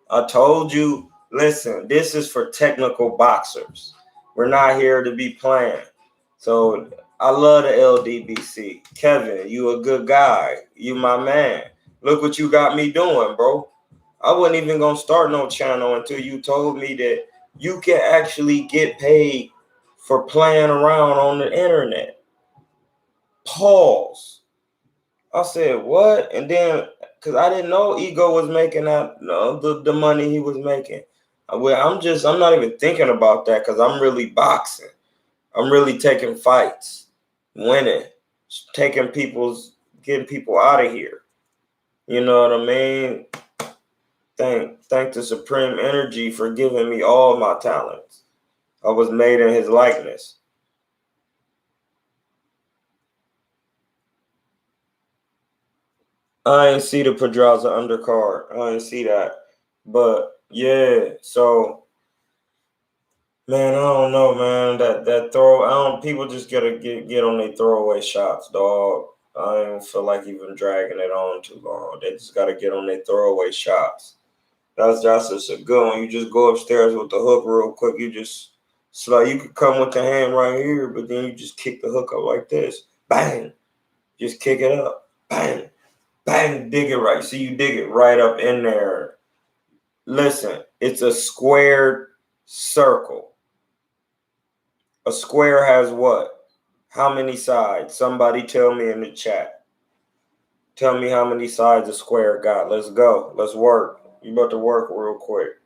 I told you. Listen, this is for technical boxers. We're not here to be playing. So I love the LDBC. Kevin, you a good guy. You my man. Look what you got me doing, bro. I wasn't even gonna start no channel until you told me that you can actually get paid for playing around on the internet. Pause. I said, what? And then, because I didn't know Ego was making the money he was making. Well, I'm not even thinking about that because I'm really boxing. I'm really taking fights, winning, getting people out of here. You know what I mean? Thank the Supreme Energy for giving me all my talents. I was made in his likeness. I ain't see the Pedraza undercard. I ain't see that. But yeah, so man, I don't know, man. That throw, I don't. People just gotta get on their throwaway shots, dog. I don't feel like even dragging it on too long. They just gotta get on their throwaway shots. That's just a good one. You just go upstairs with the hook real quick. You just you could come with the hand right here, but then you just kick the hook up like this. Bang. Just kick it up. Bang. Bang. Dig it right. See, you dig it right up in there. Listen, it's a squared circle. A square has what? How many sides? Somebody tell me in the chat. Tell me how many sides a square got. Let's go. Let's work. You about to work real quick.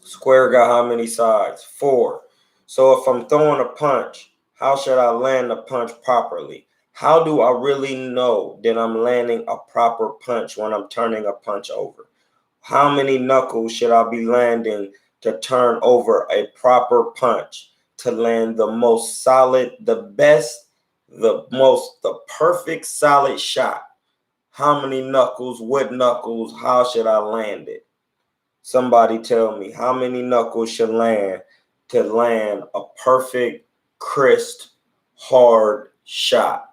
Square got how many sides? 4. So if I'm throwing a punch, how should I land the punch properly? How do I really know that I'm landing a proper punch when I'm turning a punch over? How many knuckles should I be landing to turn over a proper punch to land the most solid, the best, the perfect solid shot? How many knuckles, what knuckles, how should I land it? Somebody tell me how many knuckles should land to land a perfect, crisp, hard shot.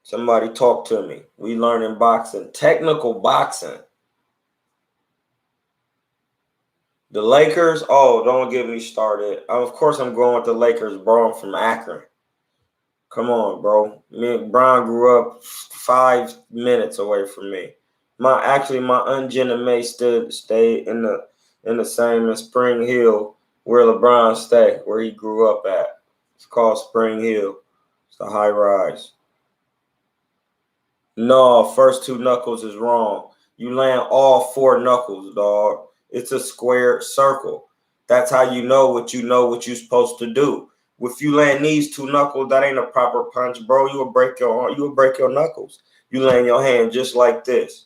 Somebody talk to me. We learning boxing, technical boxing. The Lakers, oh, don't get me started. Of course, I'm going with the Lakers, bro. I'm from Akron. Come on, bro. Me and Brian grew up 5 minutes away from me. My Aunt Jenna May stayed in the same in Spring Hill where LeBron stayed, where he grew up at. It's called Spring Hill. It's a high rise. No, first 2 knuckles is wrong. You land all 4 knuckles, dog. It's a square circle. That's how you know what you're supposed to do. If you land these 2 knuckles, that ain't a proper punch, bro. You will break your arm. You will break your knuckles. You land your hand just like this.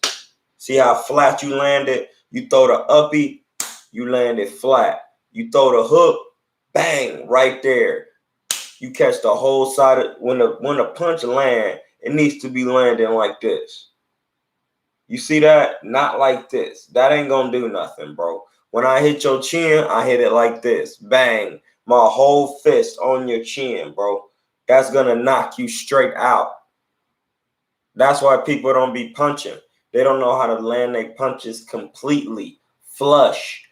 See how flat you landed? You throw the uppy, you land it flat. You throw the hook, bang, right there. You catch the whole side of when the punch land, it needs to be landing like this. You see that? Not like this. That ain't gonna do nothing, bro. When I hit your chin, I hit it like this. Bang. My whole fist on your chin, bro. That's gonna knock you straight out. That's why people don't be punching. They don't know how to land their punches completely flush.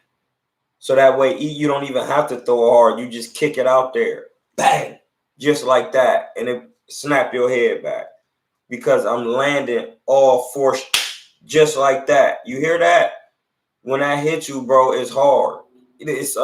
So that way you don't even have to throw it hard. You just kick it out there. Bang. Just like that. And it snap your head back. Because I'm landing all 4 just like that. You hear that? When I hit you, bro, it's hard. It's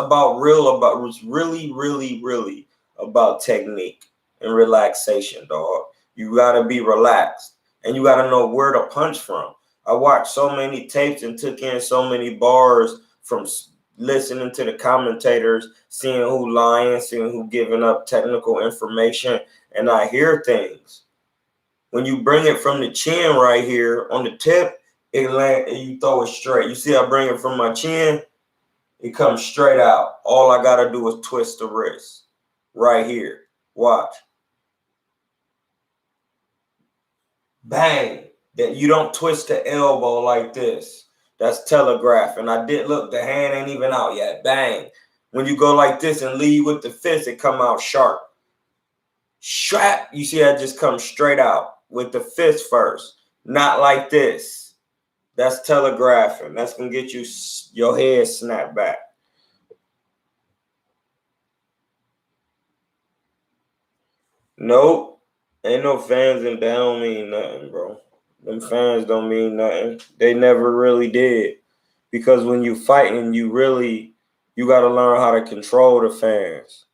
really, really, really about technique and relaxation, dog. You gotta be relaxed. And you gotta know where to punch from. I watched so many tapes and took in so many bars from listening to the commentators, seeing who lying, seeing who giving up technical information, and I hear things. When you bring it from the chin right here on the tip, it land and you throw it straight. You see I bring it from my chin, it comes straight out. All I gotta do is twist the wrist right here. Watch. Bang. That you don't twist the elbow like this. That's telegraph. And I did look, the hand ain't even out yet. Bang. When you go like this and lead with the fist, it come out sharp. Strap. You see that just comes straight out with the fist first. Not like this. That's telegraphing. That's going to get you your head snapped back. Nope. Ain't no fans and that don't mean nothing, bro. Them fans don't mean nothing. They never really did. Because when you fighting, you got to learn how to control the fans.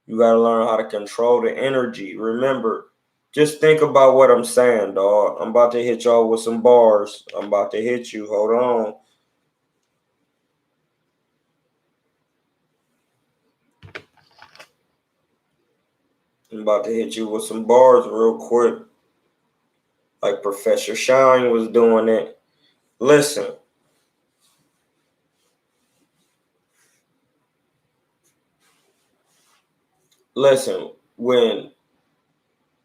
You got to learn how to control the energy. Remember, just think about what I'm saying, dog. I'm about to hit y'all with some bars. I'm about to hit you. Hold on. I'm about to hit you with some bars real quick. Like Professor Shine was doing it. Listen. Listen, when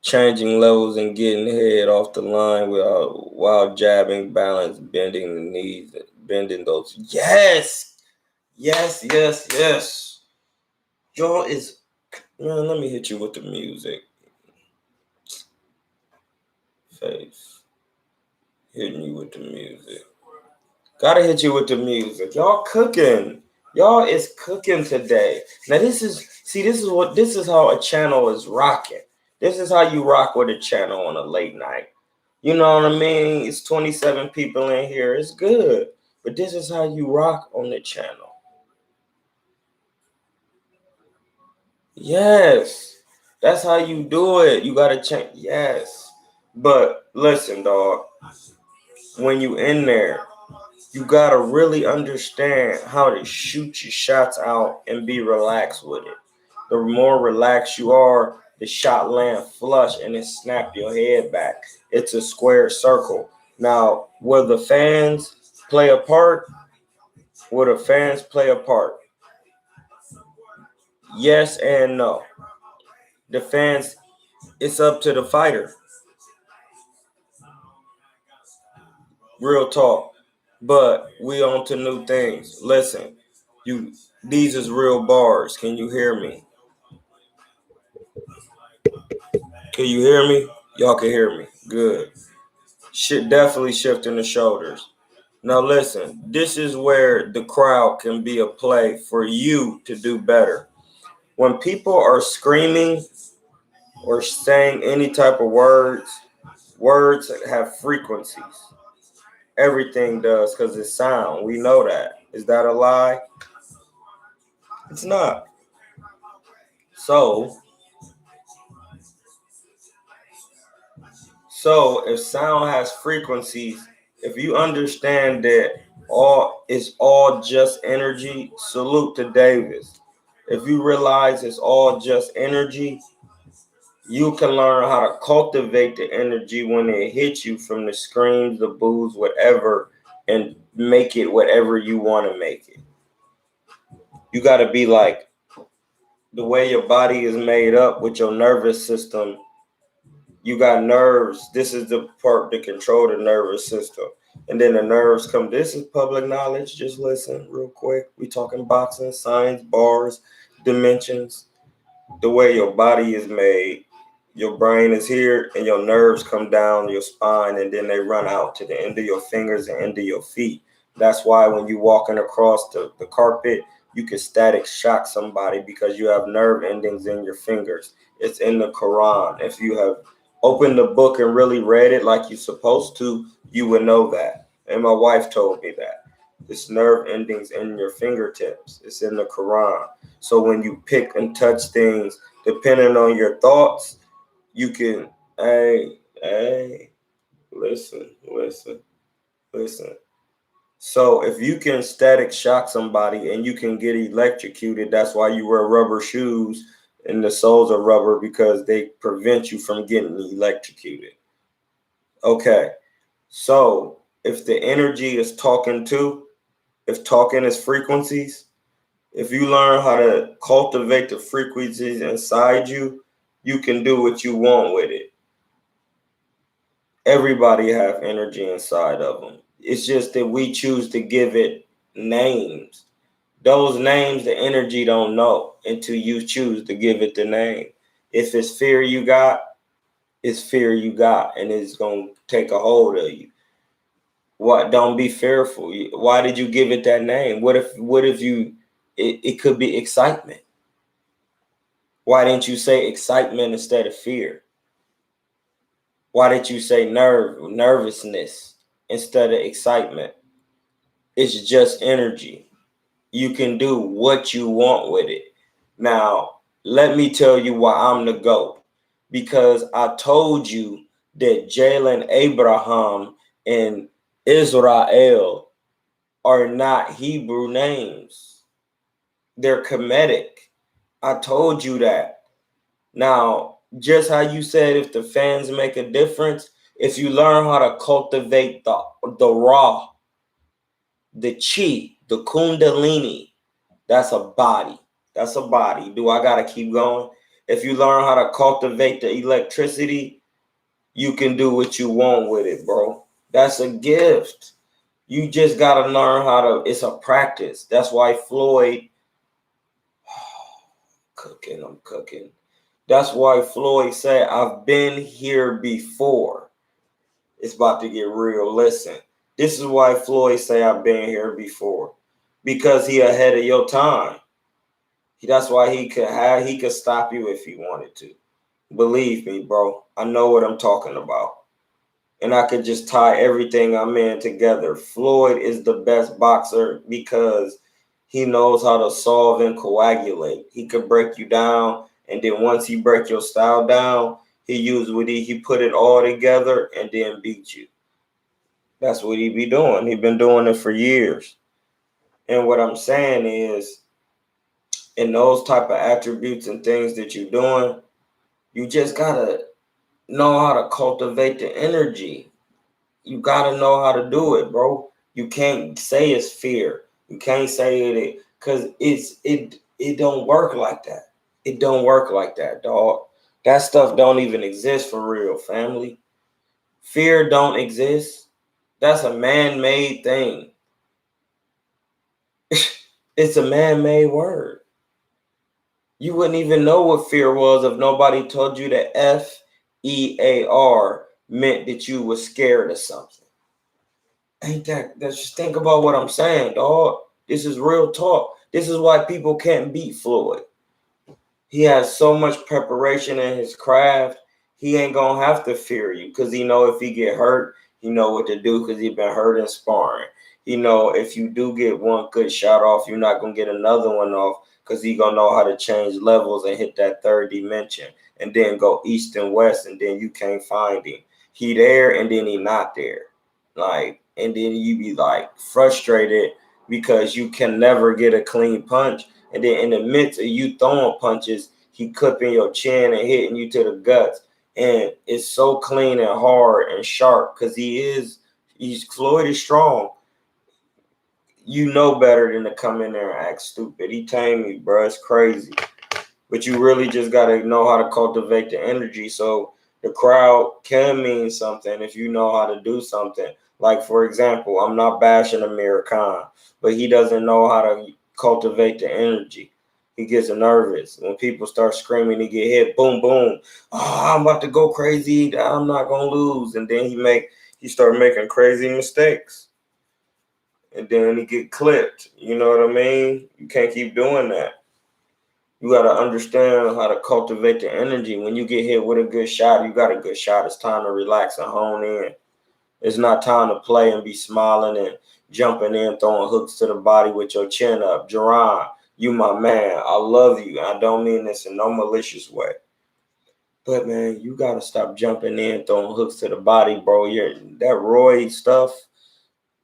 changing levels and getting head off the line while jabbing, balance, bending the knees, bending those. Yes. Yes, yes, yes. Y'all is, man, let me hit you with the music. Face. Hitting you with the music. Gotta hit you with the music. Y'all cooking. Y'all is cooking today. Now this is how a channel is rocking. This is how you rock with a channel on a late night. You know what I mean? It's 27 people in here. It's good. But this is how you rock on the channel. Yes. That's how you do it. You gotta change. Yes. But listen, dog. When you in there, you gotta really understand how to shoot your shots out and be relaxed with it. The more relaxed you are, the shot land flush and it snap your head back. It's a square circle. Now, will the fans play a part? Will the fans play a part? Yes and no. The fans, it's up to the fighter. Real talk. But we on to new things. Listen, These is real bars. Can you hear me? Can you hear me? Y'all can hear me. Good. Shit, definitely shifting the shoulders. Now listen, this is where the crowd can be a play for you to do better. When people are screaming or saying any type of words have frequencies. Everything does because it's sound. We know that. Is that a lie? It's not. So if sound has frequencies, if you understand that all just energy, salute to Davis. If you realize it's all just energy, you can learn how to cultivate the energy when it hits you from the screams, the boos, whatever, and make it whatever you want to make it. You got to be like the way your body is made up with your nervous system. You got nerves. This is the part that control the nervous system. And then the nerves come. This is public knowledge. Just listen real quick. We talking boxing, science, bars, dimensions. The way your body is made. Your brain is here and your nerves come down your spine and then they run out to the end of your fingers and end of your feet. That's why when you're walking across the carpet, you can static shock somebody because you have nerve endings in your fingers. It's in the Quran. If you have opened the book and really read it like you're supposed to, you would know that. And my wife told me that. It's nerve endings in your fingertips. It's in the Quran. So when you pick and touch things, depending on your thoughts, you can, hey, listen. So if you can static shock somebody and you can get electrocuted, that's why you wear rubber shoes and the soles are rubber because they prevent you from getting electrocuted. Okay, so if the energy is talking too, if talking is frequencies, if you learn how to cultivate the frequencies inside you, you can do what you want with it. Everybody have energy inside of them. It's just that we choose to give it names. Those names, the energy don't know until you choose to give it the name. If it's fear you got, it's fear you got, and it's gonna take a hold of you. What? Don't be fearful. Why did you give it that name? What if you? It could be excitement. Why didn't you say excitement instead of fear? Why did you say nervousness instead of excitement? It's just energy. You can do what you want with it. Now, let me tell you why I'm the GOAT. Because I told you that Jalen Abraham and Israel are not Hebrew names. They're Kemetic. I told you that. Now, just how you said if the fans make a difference, if you learn how to cultivate the raw, the chi, the kundalini, that's a body. That's a body. Do I gotta keep going? If you learn how to cultivate the electricity, you can do what you want with it, bro. That's a gift. You just gotta learn how to. It's a practice. That's why Floyd. I'm cooking. That's why Floyd said, I've been here before. It's about to get real. Listen, this is why Floyd say I've been here before. Because he ahead of your time. That's why he could stop you if he wanted to. Believe me, bro. I know what I'm talking about. And I could just tie everything I'm in together. Floyd is the best boxer because he knows how to solve and coagulate. He could break you down, and then once he break your style down, he put it all together and then beat you. That's what he be doing. He been doing it for years. And what I'm saying is, in those type of attributes and things that you're doing, you just gotta know how to cultivate the energy. You gotta know how to do it, bro. You can't say it's fear. You can't say it because it don't work like that. It don't work like that, dog. That stuff don't even exist for real, family. Fear don't exist. That's a man-made thing. It's a man-made word. You wouldn't even know what fear was if nobody told you that FEAR meant that you were scared of something. Ain't that? Just think about what I'm saying, dog. This is real talk. This is why people can't beat Floyd. He has so much preparation in his craft. He ain't gonna have to fear you because he know if he get hurt, he know what to do because he been hurt in sparring. He know if you do get one good shot off, you're not gonna get another one off because he gonna know how to change levels and hit that third dimension and then go east and west and then you can't find him. He there and then he not there. Like, and then you be like frustrated because you can never get a clean punch. And then in the midst of you throwing punches, he clipping your chin and hitting you to the guts. And it's so clean and hard and sharp because Floyd is strong. You know better than to come in there and act stupid. He tamed me, bro. It's crazy. But you really just got to know how to cultivate the energy so the crowd can mean something if you know how to do something. Like, for example, I'm not bashing Amir Khan, but he doesn't know how to cultivate the energy. He gets nervous. When people start screaming, he get hit, boom, boom. Oh, I'm about to go crazy. I'm not going to lose. And then he start making crazy mistakes. And then he get clipped. You know what I mean? You can't keep doing that. You got to understand how to cultivate the energy. When you get hit with a good shot, you got a good shot. It's time to relax and hone in. It's not time to play and be smiling and jumping in, throwing hooks to the body with your chin up. Jerron, you my man. I love you. I don't mean this in no malicious way. But, man, you got to stop jumping in, throwing hooks to the body, bro. That Roy stuff,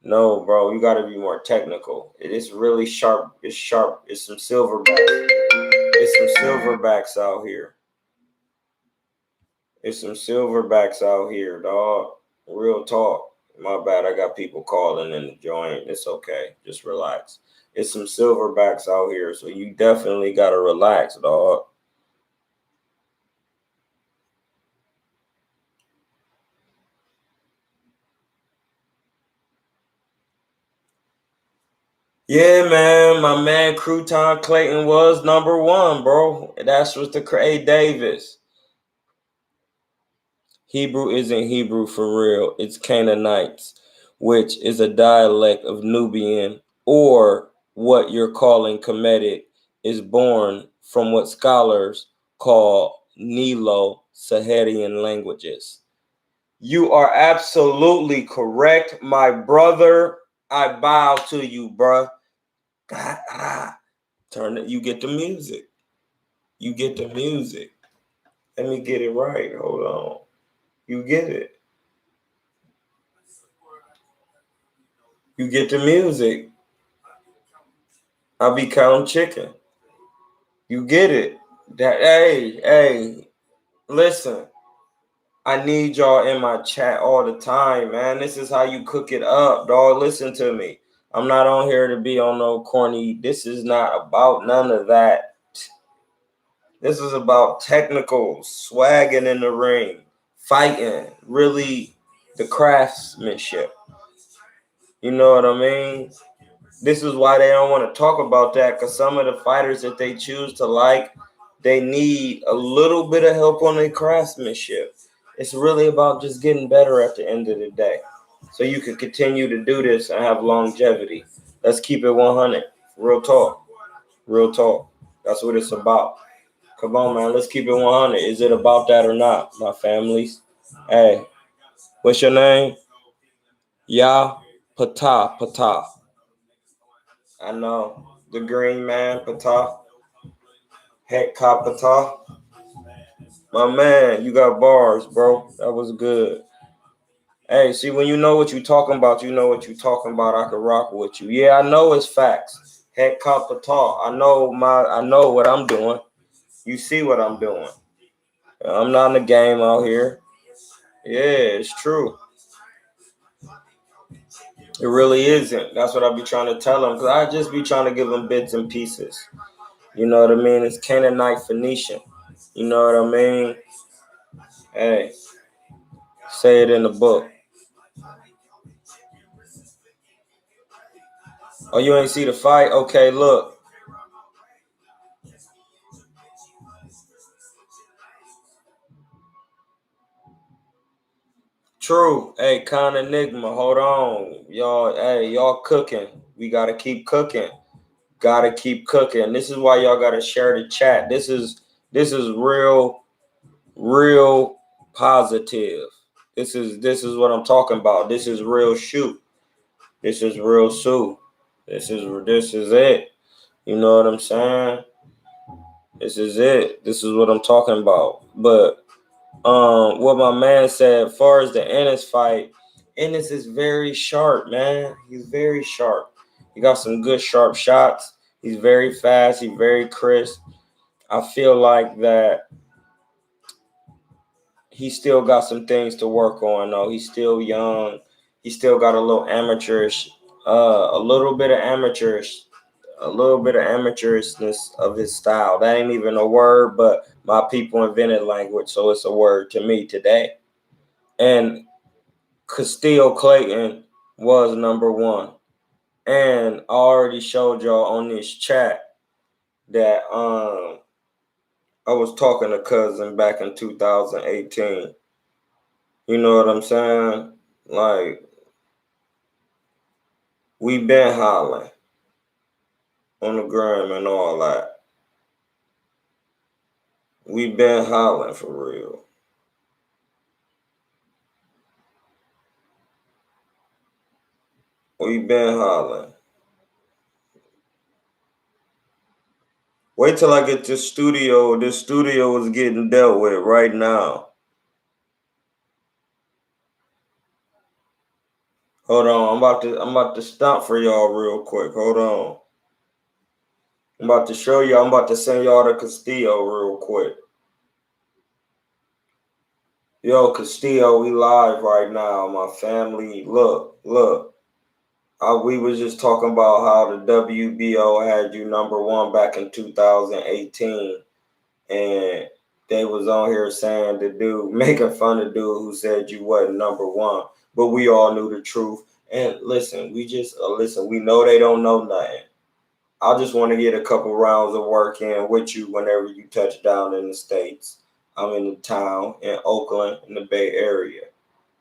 no, bro. You got to be more technical. It is really sharp. It's sharp. It's some silverbacks. It's some silverbacks out here. It's some silverbacks out here, dog. Real talk. My bad. I got people calling in the joint. It's okay. Just relax. It's some silverbacks out here, so you definitely got to relax, dog. Yeah, man. My man Crouton Clayton was number one, bro. That's what the Craig Davis. Hebrew isn't Hebrew for real. It's Canaanites, which is a dialect of Nubian, or what you're calling Kemetic is born from what scholars call Nilo-Saharan languages. You are absolutely correct, my brother. I bow to you, bruh. Turn it. You get the music. You get the music. Let me get it right. Hold on. You get it. You get the music. I'll be counting chicken. You get it. Hey, listen. I need y'all in my chat all the time, man. This is how you cook it up, dog. Listen to me. I'm not on here to be on no corny. This is not about none of that. This is about technical, swagging in the ring, fighting, really the craftsmanship. You know what I mean? This is why they don't want to talk about that, because some of the fighters that they choose to like, they need a little bit of help on their craftsmanship. It's really about just getting better at the end of the day, so you can continue to do this and have longevity. Let's keep it 100. Real talk. Real talk. That's what it's about. Come on, man. Let's keep it 100. Is it about that or not, my families? Hey, what's your name? Ya Pata. I know. The green man, Pata. Heck Pata. My man, you got bars, bro. That was good. Hey, see, when you know what you're talking about, you know what you're talking about. I can rock with you. Yeah, I know it's facts. Heck Pata. I know what I'm doing. You see what I'm doing. I'm not in the game out here. Yeah, it's true. It really isn't. That's what I be trying to tell them, because I just be trying to give them bits and pieces. You know what I mean? It's Canaanite Phoenician. You know what I mean? Hey, say it in the book. Oh, you ain't see the fight? Okay, look. True. Hey, Con Enigma, hold on. Y'all cooking. We gotta keep cooking. Gotta keep cooking. This is why y'all gotta share the chat. This is real positive. This is what I'm talking about. This is real shoot. This is real Sue. This is it. You know what I'm saying? This is it. This is what I'm talking about. But what my man said, as far as the Ennis fight, Ennis is very sharp, man. He's very sharp. He got some good sharp shots. He's very fast. He's very crisp. I feel like that he still got some things to work on, though. He's still young. He still got a little amateurish, a little bit of amateurishness of his style. That ain't even a word, but my people invented language, so it's a word to me today. And Castillo Clayton was number one. And I already showed y'all on this chat that I was talking to Cousin back in 2018. You know what I'm saying? Like, we been hollering on the gram and all that. We been hollering for real. We been hollering. Wait till I get this studio. This studio is getting dealt with right now. Hold on. I'm about to stop for y'all real quick. Hold on. I'm about to show y'all. I'm about to send y'all to Castillo real quick. Yo, Castillo, we live right now, my family. Look. We was just talking about how the WBO had you number one back in 2018. And they was on here saying the dude, making fun of the dude who said you wasn't number one. But we all knew the truth. And listen, we know they don't know nothing. I just want to get a couple rounds of work in with you whenever you touch down in the States. I'm in the town in Oakland in the Bay Area.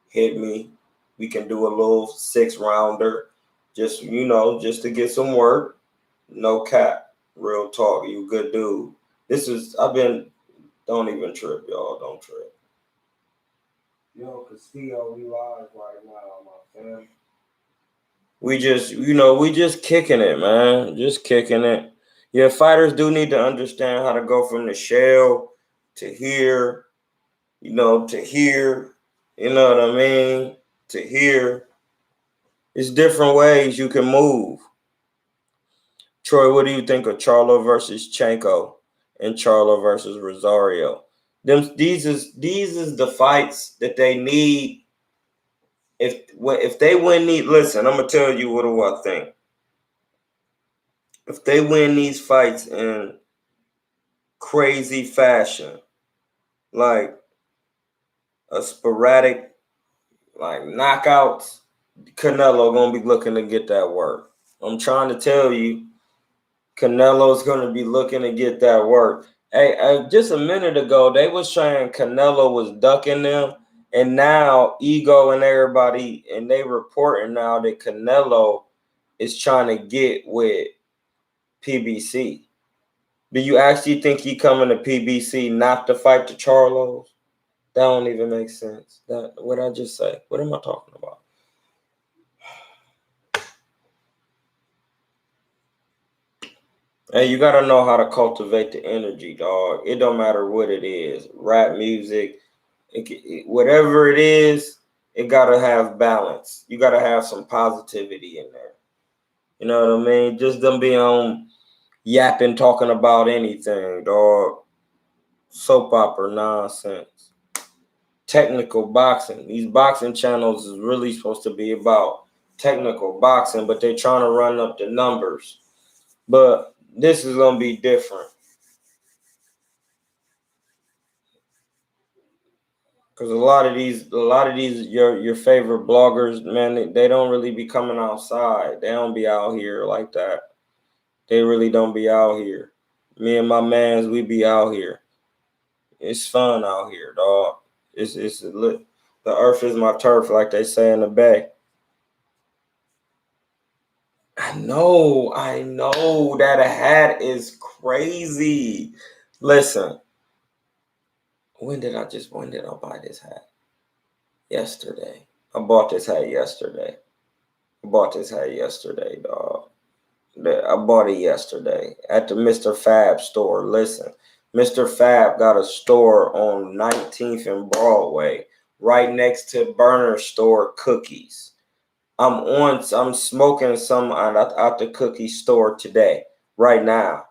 Hit me. We can do a little 6-rounder. Just, just to get some work. No cap. Real talk. You good dude. Don't even trip, y'all. Don't trip. Yo, Castillo, we live right now, my fam. We just kicking it, man. Just kicking it. Yeah, fighters do need to understand how to go from the shell to here, to here. You know what I mean? To here. It's different ways you can move. Troy, what do you think of Charlo versus Chenko and Charlo versus Rosario? These is the fights that they need. If they win these, listen, I'm gonna tell you what do I think. If they win these fights in crazy fashion, like a sporadic, like knockouts, Canelo gonna be looking to get that work. I'm trying to tell you, Canelo's gonna be looking to get that work. Hey, just a minute ago, they was saying Canelo was ducking them, and now Ego and everybody, and they reporting now that Canelo is trying to get with PBC. Do you actually think he coming to PBC not to fight the Charlos? That don't even make sense. What I just say? What am I talking about? Hey, you gotta know how to cultivate the energy, dog. It don't matter what it is. Rap music, whatever it is, it gotta have balance. You gotta have some positivity in there. You know what I mean? Just them being on yapping, talking about anything, dog. Soap opera nonsense. Technical boxing. These boxing channels is really supposed to be about technical boxing, but they're trying to run up the numbers. But this is gonna be different. Because a lot of these your favorite bloggers, man, they don't really be coming outside. They don't be out here like that. They really don't be out here. Me and my mans, we be out here. It's fun out here, dog. It's lit. The earth is my turf, like they say in the Bay. I know that a hat is crazy. Listen, when did I buy this hat? Yesterday. I bought this hat yesterday. Dog. I bought it yesterday at the Mr. Fab store. Listen, Mr. Fab got a store on 19th and Broadway, right next to Burner Store Cookies. I'm smoking some out the cookie store today, right now.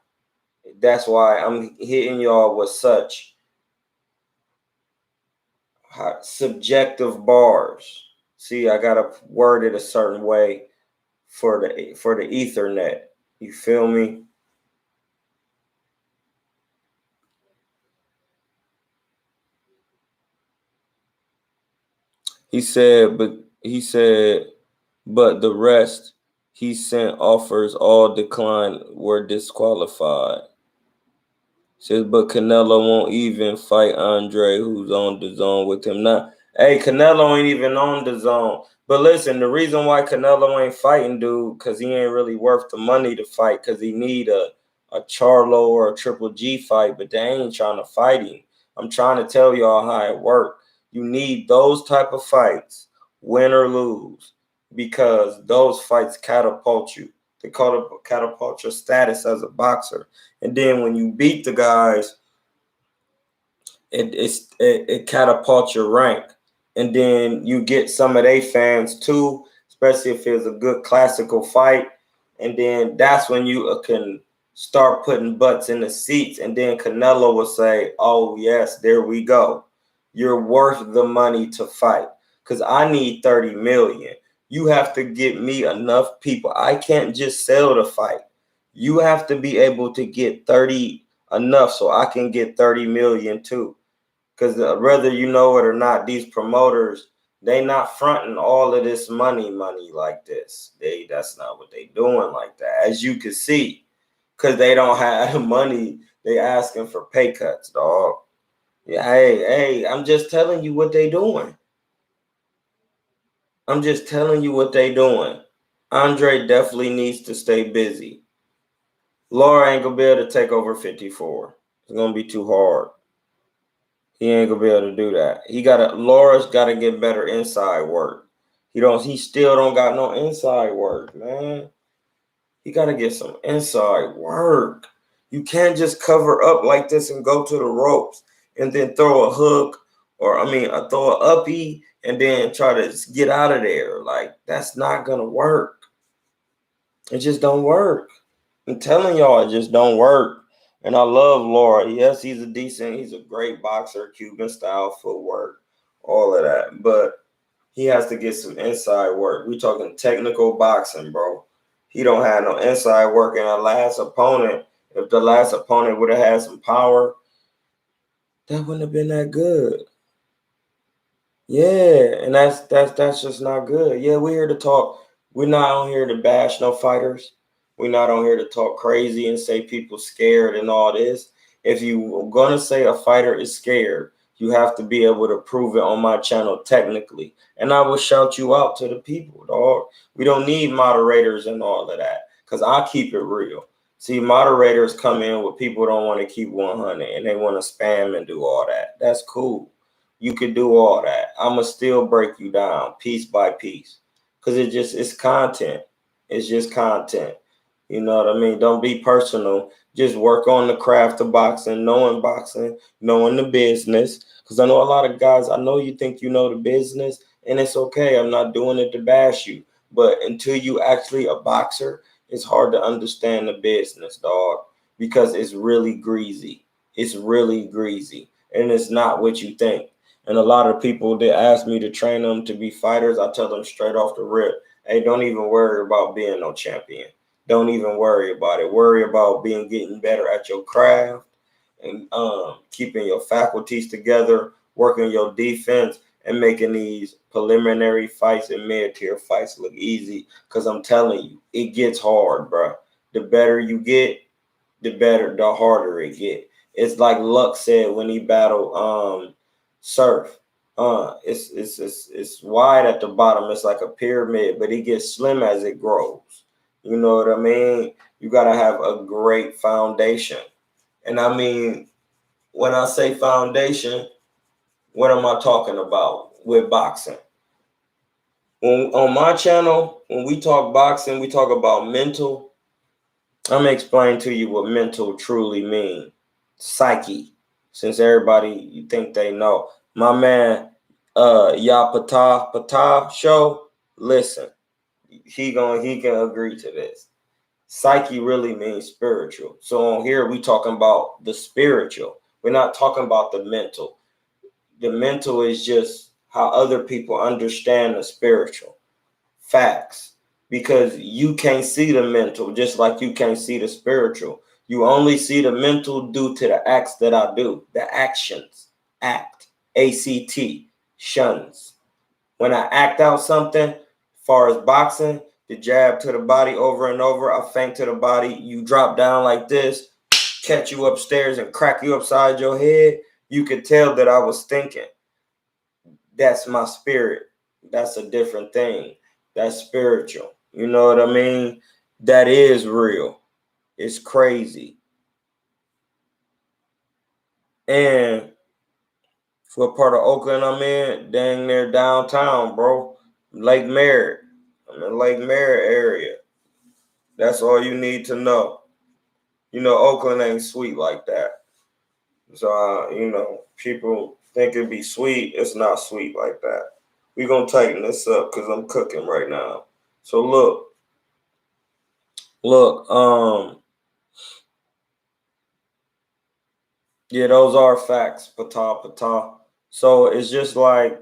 That's why I'm hitting y'all with such subjective bars. See, I gotta word it a certain way for the Ethernet. You feel me? He said, but the rest he sent offers all declined were disqualified. Says, but Canelo won't even fight Andre, who's on the zone with him now. Hey, Canelo ain't even on the zone. But listen, the reason why Canelo ain't fighting, dude, because he ain't really worth the money to fight, because he need a Charlo or a Triple G fight, but they ain't trying to fight him. I'm trying to tell y'all how it works. You need those type of fights, win or lose, because those fights catapult you. They catapult your status as a boxer. And then when you beat the guys, it catapults your rank. And then you get some of their fans too, especially if it's a good classical fight. And then that's when you can start putting butts in the seats. And then Canelo will say, oh, yes, there we go. You're worth the money to fight. Because I need 30 million. You have to get me enough people. I can't just sell the fight. You have to be able to get 30 enough so I can get 30 million too. Because whether you know it or not, these promoters, they not fronting all of this money like this. That's not what they doing like that, as you can see, because they don't have the money. They asking for pay cuts, dog. Yeah, hey, I'm just telling you what they doing. Andre definitely needs to stay busy. Laura ain't gonna be able to take over 54. It's gonna be too hard. He ain't gonna be able to do that. Laura's gotta get better inside work. He still don't got no inside work, man. He gotta get some inside work. You can't just cover up like this and go to the ropes and then throw a hook throw an uppie and then try to get out of there. Like, that's not gonna work. It just don't work. I'm telling y'all, it just don't work. And I love Laura. Yes, he's a great boxer, Cuban style footwork, all of that. But he has to get some inside work. We talking technical boxing, bro. He don't have no inside work. And if the last opponent would have had some power, that wouldn't have been that good. Yeah, and that's just not good. Yeah, we're here to talk. We're not on here to bash no fighters. We're not on here to talk crazy and say people scared and all this. If you're gonna say a fighter is scared, you have to be able to prove it on my channel technically. And I will shout you out to the people, dog. We don't need moderators and all of that. Cause I keep it real. See, moderators come in with people who don't want to keep 100 and they want to spam and do all that. That's cool. You could do all that. I'ma still break you down piece by piece. Cause it's content. It's just content. You know what I mean? Don't be personal. Just work on the craft of boxing, knowing the business. Cause I know a lot of guys, I know you think you know the business, and it's okay. I'm not doing it to bash you. But until you actually a boxer, it's hard to understand the business, dog. Because it's really greasy. It's really greasy. And it's not what you think. And a lot of people that ask me to train them to be fighters, I tell them straight off the rip, hey, don't even worry about being no champion. Don't even worry about it. Worry about getting better at your craft and keeping your faculties together, working your defense, and making these preliminary fights and mid-tier fights look easy. Because I'm telling you, it gets hard, bro. The better you get, the harder it get. It's like Luck said when he battled Surf. It's wide at the bottom. It's like a pyramid, but it gets slim as it grows. You know what I mean? You gotta have a great foundation. And I mean, when I say foundation, what am I talking about with boxing? On my channel, when we talk boxing, we talk about mental. I'm gonna explain to you what mental truly means. Psyche. Since everybody you think they know. My man Ya Patah show, listen. He can agree to this. Psyche really means spiritual. So on here we talking about the spiritual. We're not talking about the mental. The mental is just how other people understand the spiritual. Facts. Because you can't see the mental just like you can't see the spiritual. You only see the mental due to the acts that I do. The actions. Act. ACT. Shuns. When I act out something, far as boxing, the jab to the body over and over, I feint to the body, you drop down like this, catch you upstairs and crack you upside your head, you could tell that I was thinking. That's my spirit. That's a different thing. That's spiritual. You know what I mean? That is real. It's crazy. And what part of Oakland I'm in? Dang near downtown, bro. Lake Merritt. I'm in Lake Merritt area. That's all you need to know. You know, Oakland ain't sweet like that. So, people think it'd be sweet. It's not sweet like that. We're going to tighten this up because I'm cooking right now. So, look, yeah, those are facts, patah. So, it's just like,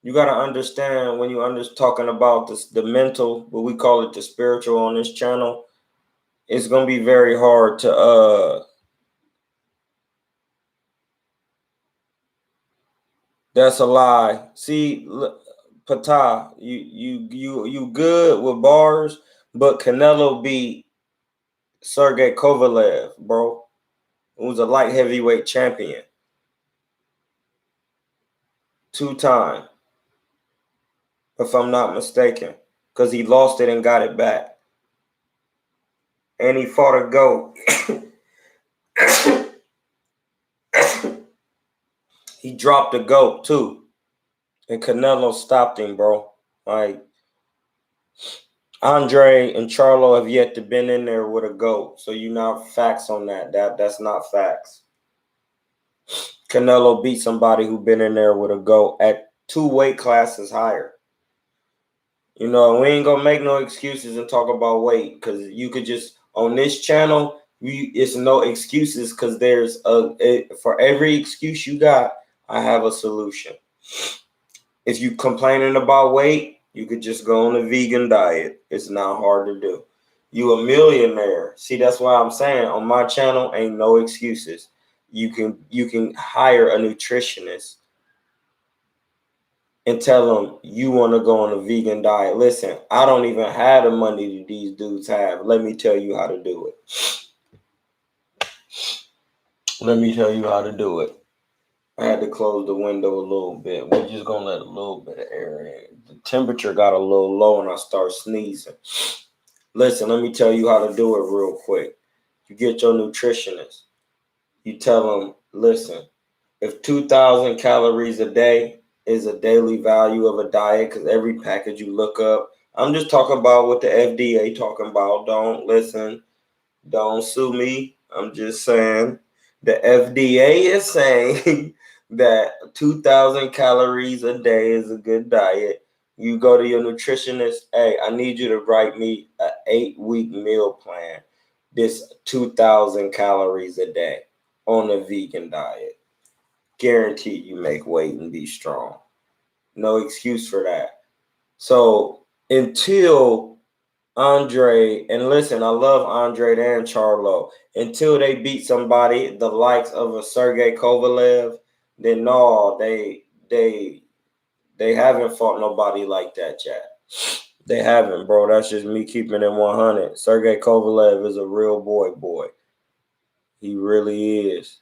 you got to understand when you're talking about this, the mental, but we call it the spiritual on this channel, it's going to be very hard to, that's a lie. See, Patah, you good with bars, but Canelo beat Sergey Kovalev, bro, who's a light heavyweight champion. 2 times, if I'm not mistaken, because he lost it and got it back. And he fought a GOAT. He dropped a GOAT too. And Canelo stopped him, bro. Like, Andre and Charlo have yet to been in there with a GOAT. So you not facts on that. That's not facts. Canelo beat somebody who been in there with a GOAT at 2 weight classes higher. You know, we ain't gonna make no excuses and talk about weight, because you could just, on this channel, it's no excuses, because there's for every excuse you got, I have a solution. If you complaining about weight, you could just go on a vegan diet. It's not hard to do. You a millionaire. See, that's why I'm saying on my channel ain't no excuses. You can hire a nutritionist and tell them you want to go on a vegan diet. Listen, I don't even have the money that these dudes have. Let me tell you how to do it. I had to close the window a little bit. We're just going to let a little bit of air in. The temperature got a little low and I start sneezing. Listen, let me tell you how to do it real quick. You get your nutritionist. You tell them, listen, if 2,000 calories a day is a daily value of a diet, because every package you look up, I'm just talking about what the FDA talking about. Don't listen. Don't sue me. I'm just saying the FDA is saying that 2,000 calories a day is a good diet. You go to your nutritionist. Hey, I need you to write me an 8-week meal plan. This 2,000 calories a day on a vegan diet. Guaranteed you make weight and be strong. No excuse for that. So until Andre, and listen, I love Andre and Charlo, until they beat somebody the likes of a Sergey Kovalev, then no, they haven't fought nobody like that, chat. They haven't, bro. That's just me keeping it 100. Sergey Kovalev is a real boy. He really is.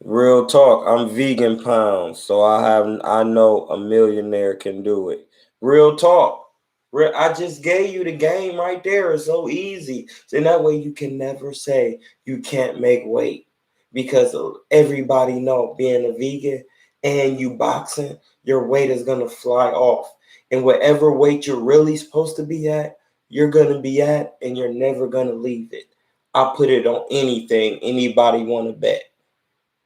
Real talk. I'm vegan pounds, so I know a millionaire can do it. Real talk. I just gave you the game right there. It's so easy. So that way you can never say you can't make weight, because everybody know being a vegan and you boxing, your weight is gonna fly off. And whatever weight you're really supposed to be at, you're gonna be at, and you're never gonna leave it. I put it on anything anybody want to bet.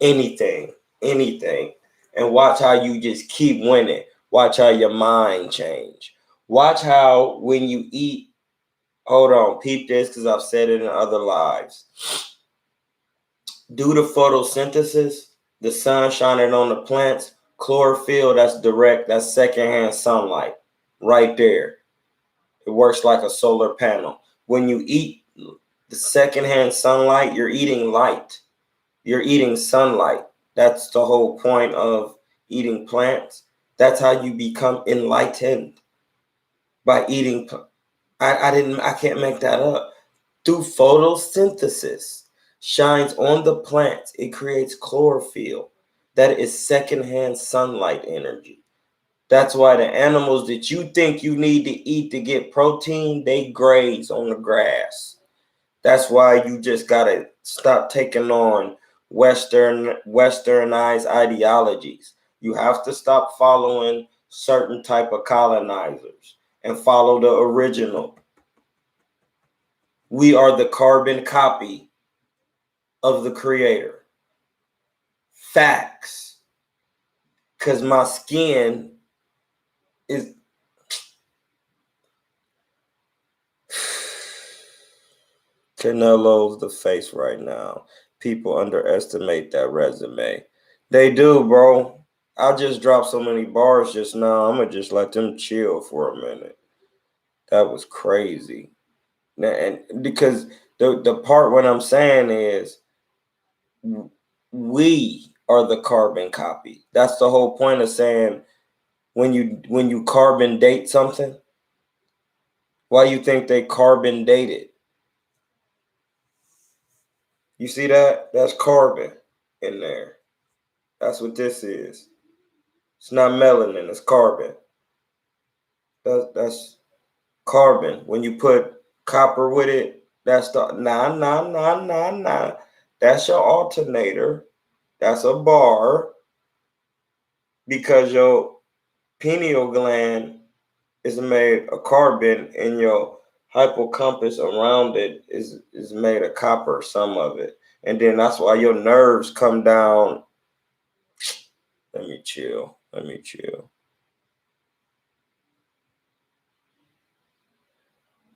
Anything, and watch how you just keep winning. Watch how your mind change. Watch how when you eat, hold on, peep this, because I've said it in other lives. Due to photosynthesis, the sun shining on the plants, chlorophyll, that's direct, that's secondhand sunlight right there. It works like a solar panel. When you eat the secondhand sunlight, you're eating light. You're eating sunlight. That's the whole point of eating plants. That's how you become enlightened, by eating. I can't make that up. Through photosynthesis, shines on the plants. It creates chlorophyll. That is secondhand sunlight energy. That's why the animals that you think you need to eat to get protein, they graze on the grass. That's why you just gotta stop taking on westernized ideologies. You have to stop following certain type of colonizers and follow the original. We are the carbon copy of the creator. Facts. Cause my skin is Canelo's the face right now. People underestimate that resume. They do, bro. I just dropped so many bars just now. I'm gonna just let them chill for a minute. That was crazy. And because the part what I'm saying is we are the carbon copy. That's the whole point of saying when you carbon date something, why you think they carbon date it? You see that? That's carbon in there. That's what this is. It's not melanin, it's carbon. That's carbon. When you put copper with it, that's the nah. That's your alternator. That's a bar, because your pineal gland is made of carbon and your hippocampus around it is made of copper, some of it. And then that's why your nerves come down. Let me chill.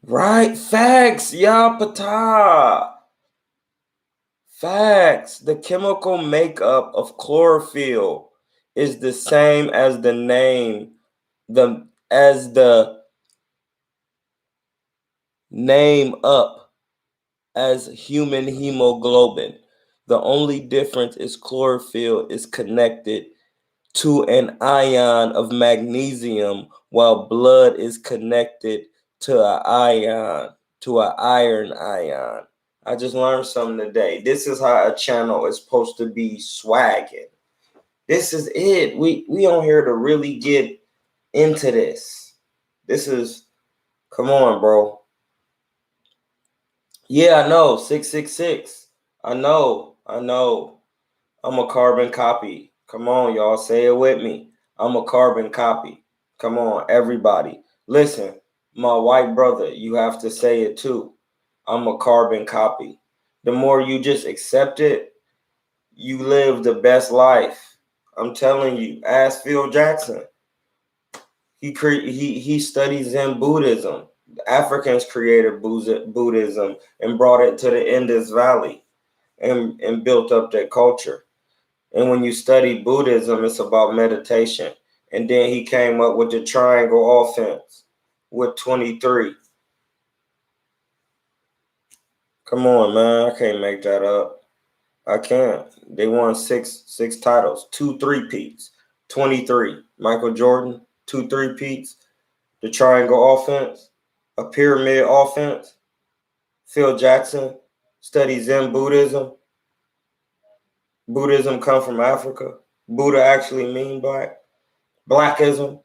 Right, facts, Yapata. Facts. The chemical makeup of chlorophyll is the same as the name up as human hemoglobin. The only difference is chlorophyll is connected to an ion of magnesium, while blood is connected to an iron ion. I just learned something today. This is how a channel is supposed to be swagging. This is it. We on here to really get into this. Come on, bro. Yeah, I know. 666. I know. I'm a carbon copy. Come on, y'all. Say it with me. I'm a carbon copy. Come on, everybody. Listen, my white brother, you have to say it too. I'm a carbon copy. The more you just accept it, you live the best life. I'm telling you. Ask Phil Jackson. He studies Zen Buddhism. The Africans created Buddhism and brought it to the Indus Valley and built up their culture. And when you study Buddhism, it's about meditation. And then he came up with the triangle offense with 23. Come on, man. I can't make that up. I can't. They won six titles, 2 3-peats, 23. Michael Jordan, 2 3-peats. The triangle offense, a pyramid offense. Phil Jackson studied Zen Buddhism. Buddhism come from Africa. Buddha actually mean black. Blackism.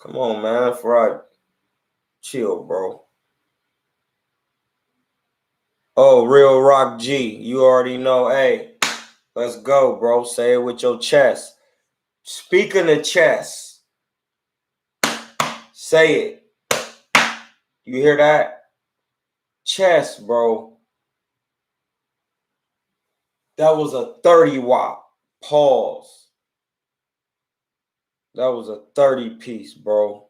Come on, man. Before I chill, bro. Oh, Real Rock G. You already know. Hey, let's go, bro. Say it with your chest. Speaking of chess, say it. You hear that? Chess, bro. That was a 30 watt. Pause. That was a 30-piece, bro.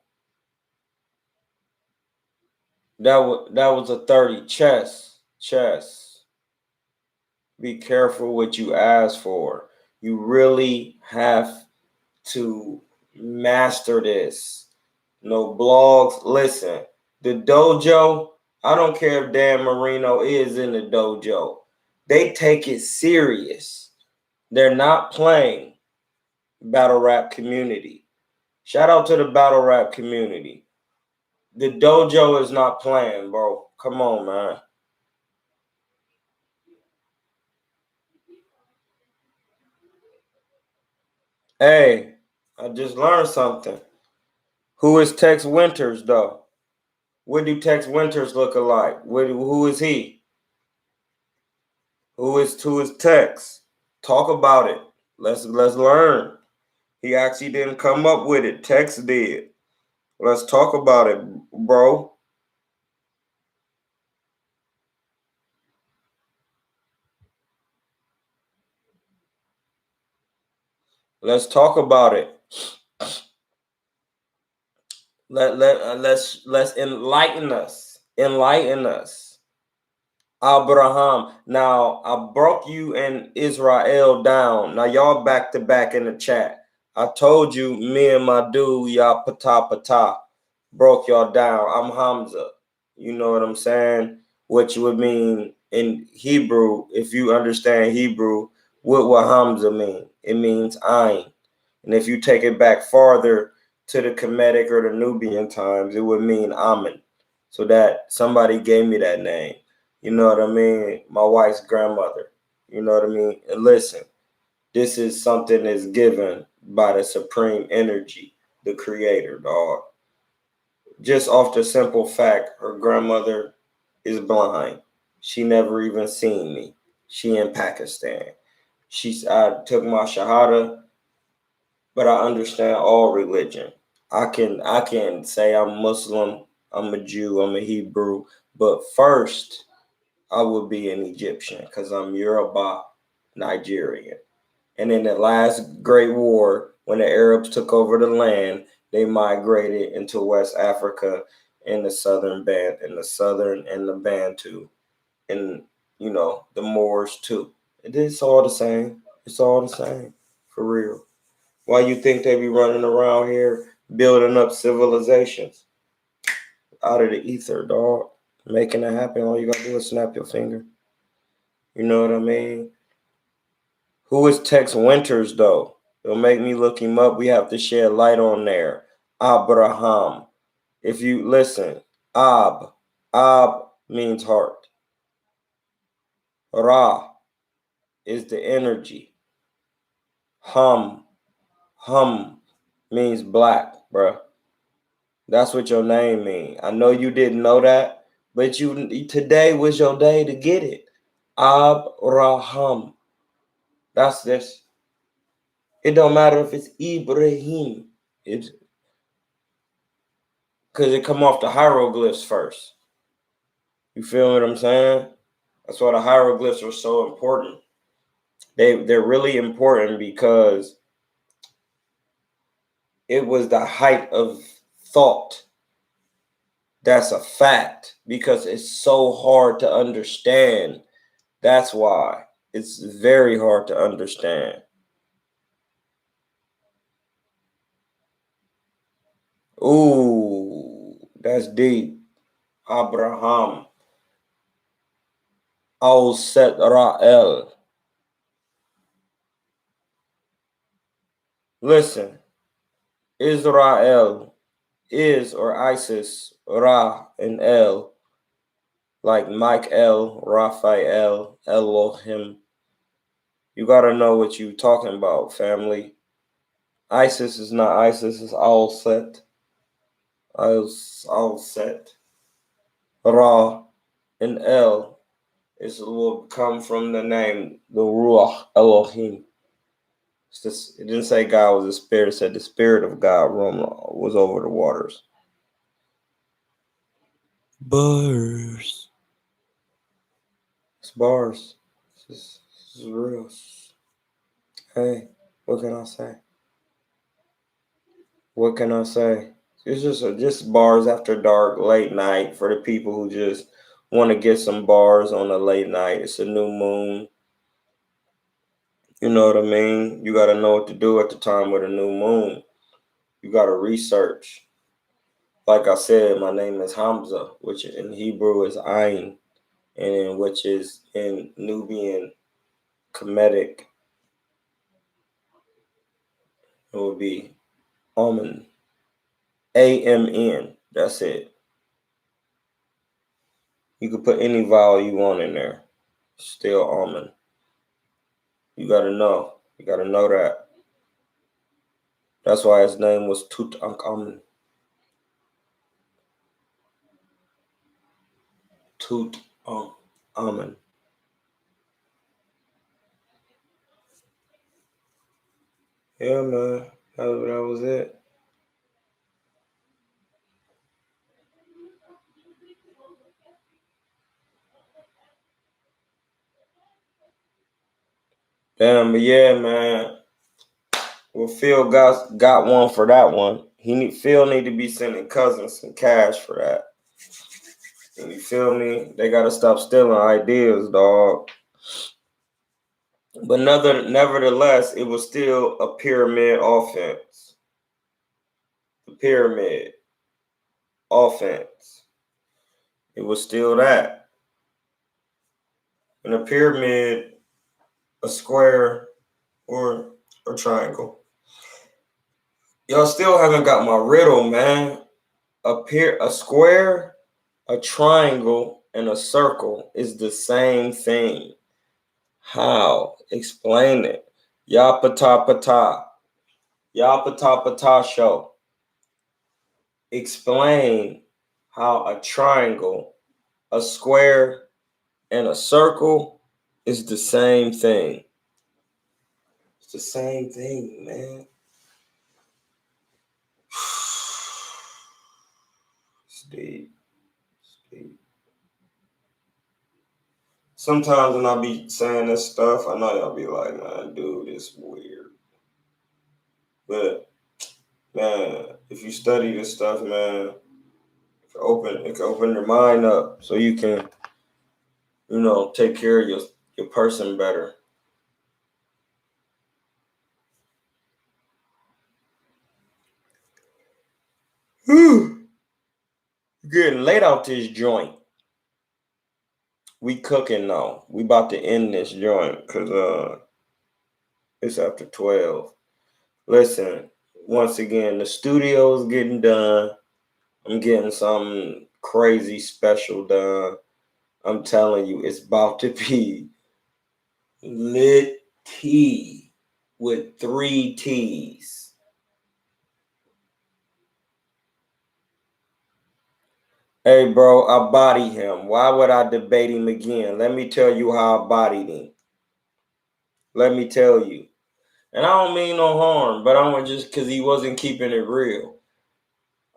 That was a 30. Chess. Be careful what you ask for. You really have to master this. No blogs. Listen, the dojo, I don't care if Dan Marino is in the dojo. They take it serious. They're not playing. Battle rap community. Shout out to the battle rap community. The dojo is not playing, bro. Come on, man. Hey, I just learned something. Who is Tex Winters, though? What do Tex Winters look alike? Who is he? Who is Tex? Talk about it. Let's learn. He actually didn't come up with it. Tex did. Let's talk about it, bro. Let's talk about it. Let's enlighten us. Enlighten us. Abraham. Now I broke you and Israel down. Now y'all back to back in the chat. I told you me and my dude, y'all pata broke y'all down. I'm Hamza. You know what I'm saying? Which would mean in Hebrew, if you understand Hebrew, what would Hamza mean? It means Ain. And if you take it back farther to the Kemetic or the Nubian times, it would mean Amen. So that somebody gave me that name. You know what I mean? My wife's grandmother. You know what I mean? And listen, this is something that's given by the supreme energy, the creator, dog. Just off the simple fact, her grandmother is blind. She never even seen me. She in Pakistan. I took my Shahada, but I understand all religion. I can say I'm Muslim, I'm a Jew, I'm a Hebrew, but first I would be an Egyptian because I'm Yoruba Nigerian. And in the last Great War, when the Arabs took over the land, they migrated into West Africa in the southern band, in the southern and the Bantu, and the Moors too. It's all the same. It's all the same, for real. Why you think they be running around here building up civilizations out of the ether, dog? Making it happen. All you gotta do is snap your finger. You know what I mean? Who is Tex Winters, though? It'll make me look him up. We have to shed light on there. Abraham. If you listen, Ab means heart. Ra is the energy. Hum means black, bruh. That's what your name means. I know you didn't know that, but today was your day to get it. Abraham. That's this. It don't matter if it's Ibrahim. It's because it come off the hieroglyphs first. You feel what I'm saying? That's why the hieroglyphs are so important. They're really important because it was the height of thought. That's a fact because it's so hard to understand. That's why it's very hard to understand. Ooh, that's deep. Abraham. Al Set Ra'el. Listen, Israel is or ISIS, Ra and El, like Mike El, Raphael, Elohim. You gotta know what you talking about, family. ISIS is not ISIS, it's Al Set. Al Set. Ra and El will come from the name, the Ruach Elohim. It didn't say God was a spirit, it said the spirit of God was over the waters. Bars. It's bars. This is real. Hey, what can I say? What can I say? It's just bars after dark, late night for the people who just want to get some bars on a late night. It's a new moon. You know what I mean? You got to know what to do at the time with a new moon. You got to research. Like I said, my name is Hamza, which in Hebrew is Ayin, and which is in Nubian Kemetic, it would be Amen. AMN. That's it. You could put any vowel you want in there. Still Amen. You gotta know. You gotta know that. That's why his name was Tutankhamun. Tutankhamun. Yeah, man. That was it. Damn, but yeah, man. Well, Phil got one for that one. Phil need to be sending cousins some cash for that. And you feel me? They gotta stop stealing ideas, dog. But nevertheless, it was still a pyramid offense. The pyramid offense. It was still that. In a pyramid, a square, or a triangle. Y'all still haven't got my riddle, man. A square, a triangle, and a circle is the same thing. How? Explain it. Yapata pata. Yapata pata show. Explain how a triangle, a square, and a circle is the same thing. It's the same thing, man. Steve. Sometimes when I be saying this stuff, I know y'all be like, man, dude, it's weird. But man, if you study this stuff, man, it can open your mind up so you can, take care of your person better. Whew. Getting late out this joint. We cooking now. We about to end this joint because it's after 12. Listen, once again, the studio's getting done. I'm getting something crazy special done. I'm telling you, it's about to be lit tea with 3 T's. Hey, bro, I bodied him. Why would I debate him again? Let me tell you how I bodied him. Let me tell you. And I don't mean no harm, but I want just because he wasn't keeping it real.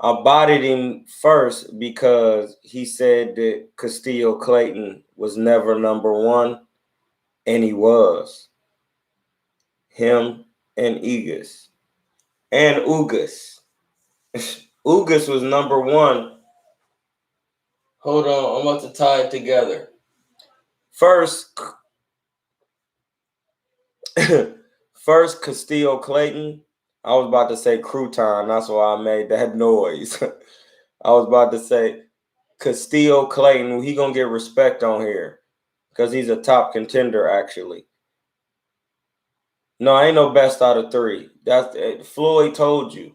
I bodied him first because he said that Castillo Clayton was never number one, and he was. Him and Ugas. And Ugas. Ugas was number one. Hold on, I'm about to tie it together. First, Castillo Clayton. I was about to say crouton. That's why I made that noise. I was about to say Castillo Clayton. He gonna get respect on here. because he's a top contender, actually. No, ain't no best out of 3. That's Floyd told you.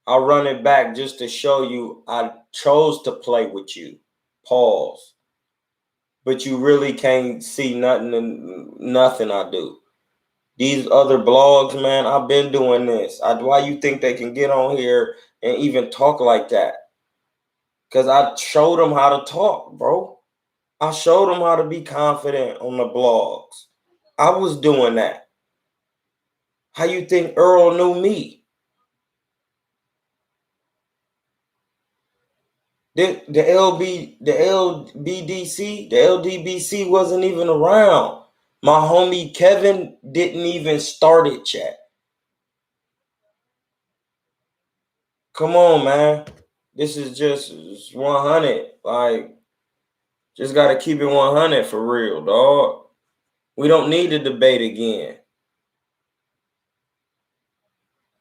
I'll run it back just to show you I chose to play with you. Pause. But you really can't see nothing I do. These other blogs, man, I've been doing this. Why you think they can get on here and even talk like that? Because I showed them how to talk, bro. I showed them how to be confident on the blogs. I was doing that. How you think Earl knew me? The LDBC wasn't even around. My homie Kevin didn't even start it yet. Come on, man. This is just 100. Like, just got to keep it 100 for real, dog. We don't need to debate again.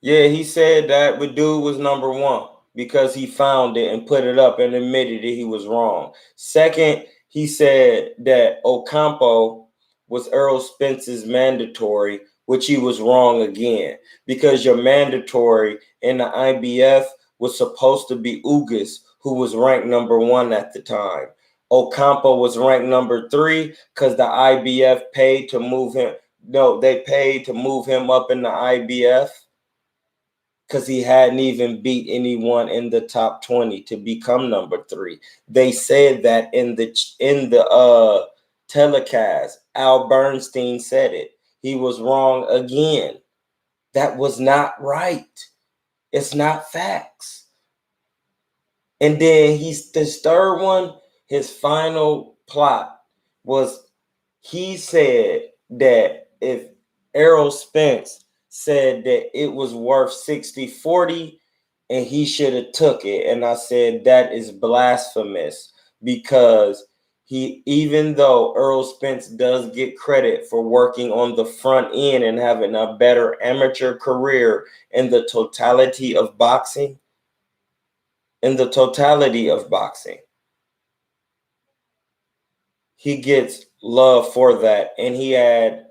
Yeah, he said that, but dude was number 1 because he found it and put it up and admitted that he was wrong. Second, he said that Ocampo was Earl Spence's mandatory, which he was wrong again, because your mandatory in the IBF was supposed to be Ugas, who was ranked number 1 at the time. Ocampo was ranked number 3 because the IBF paid to move him. No, they paid to move him up in the IBF because he hadn't even beat anyone in the top 20 to become number 3. They said that in the telecast. Al Bernstein said it. He was wrong again. That was not right. It's not facts. And then this third one, his final plot was, he said that if Errol Spence said that it was worth 60-40 and he should have took it. And I said that is blasphemous, because even though Errol Spence does get credit for working on the front end and having a better amateur career in the totality of boxing, he gets love for that. And he had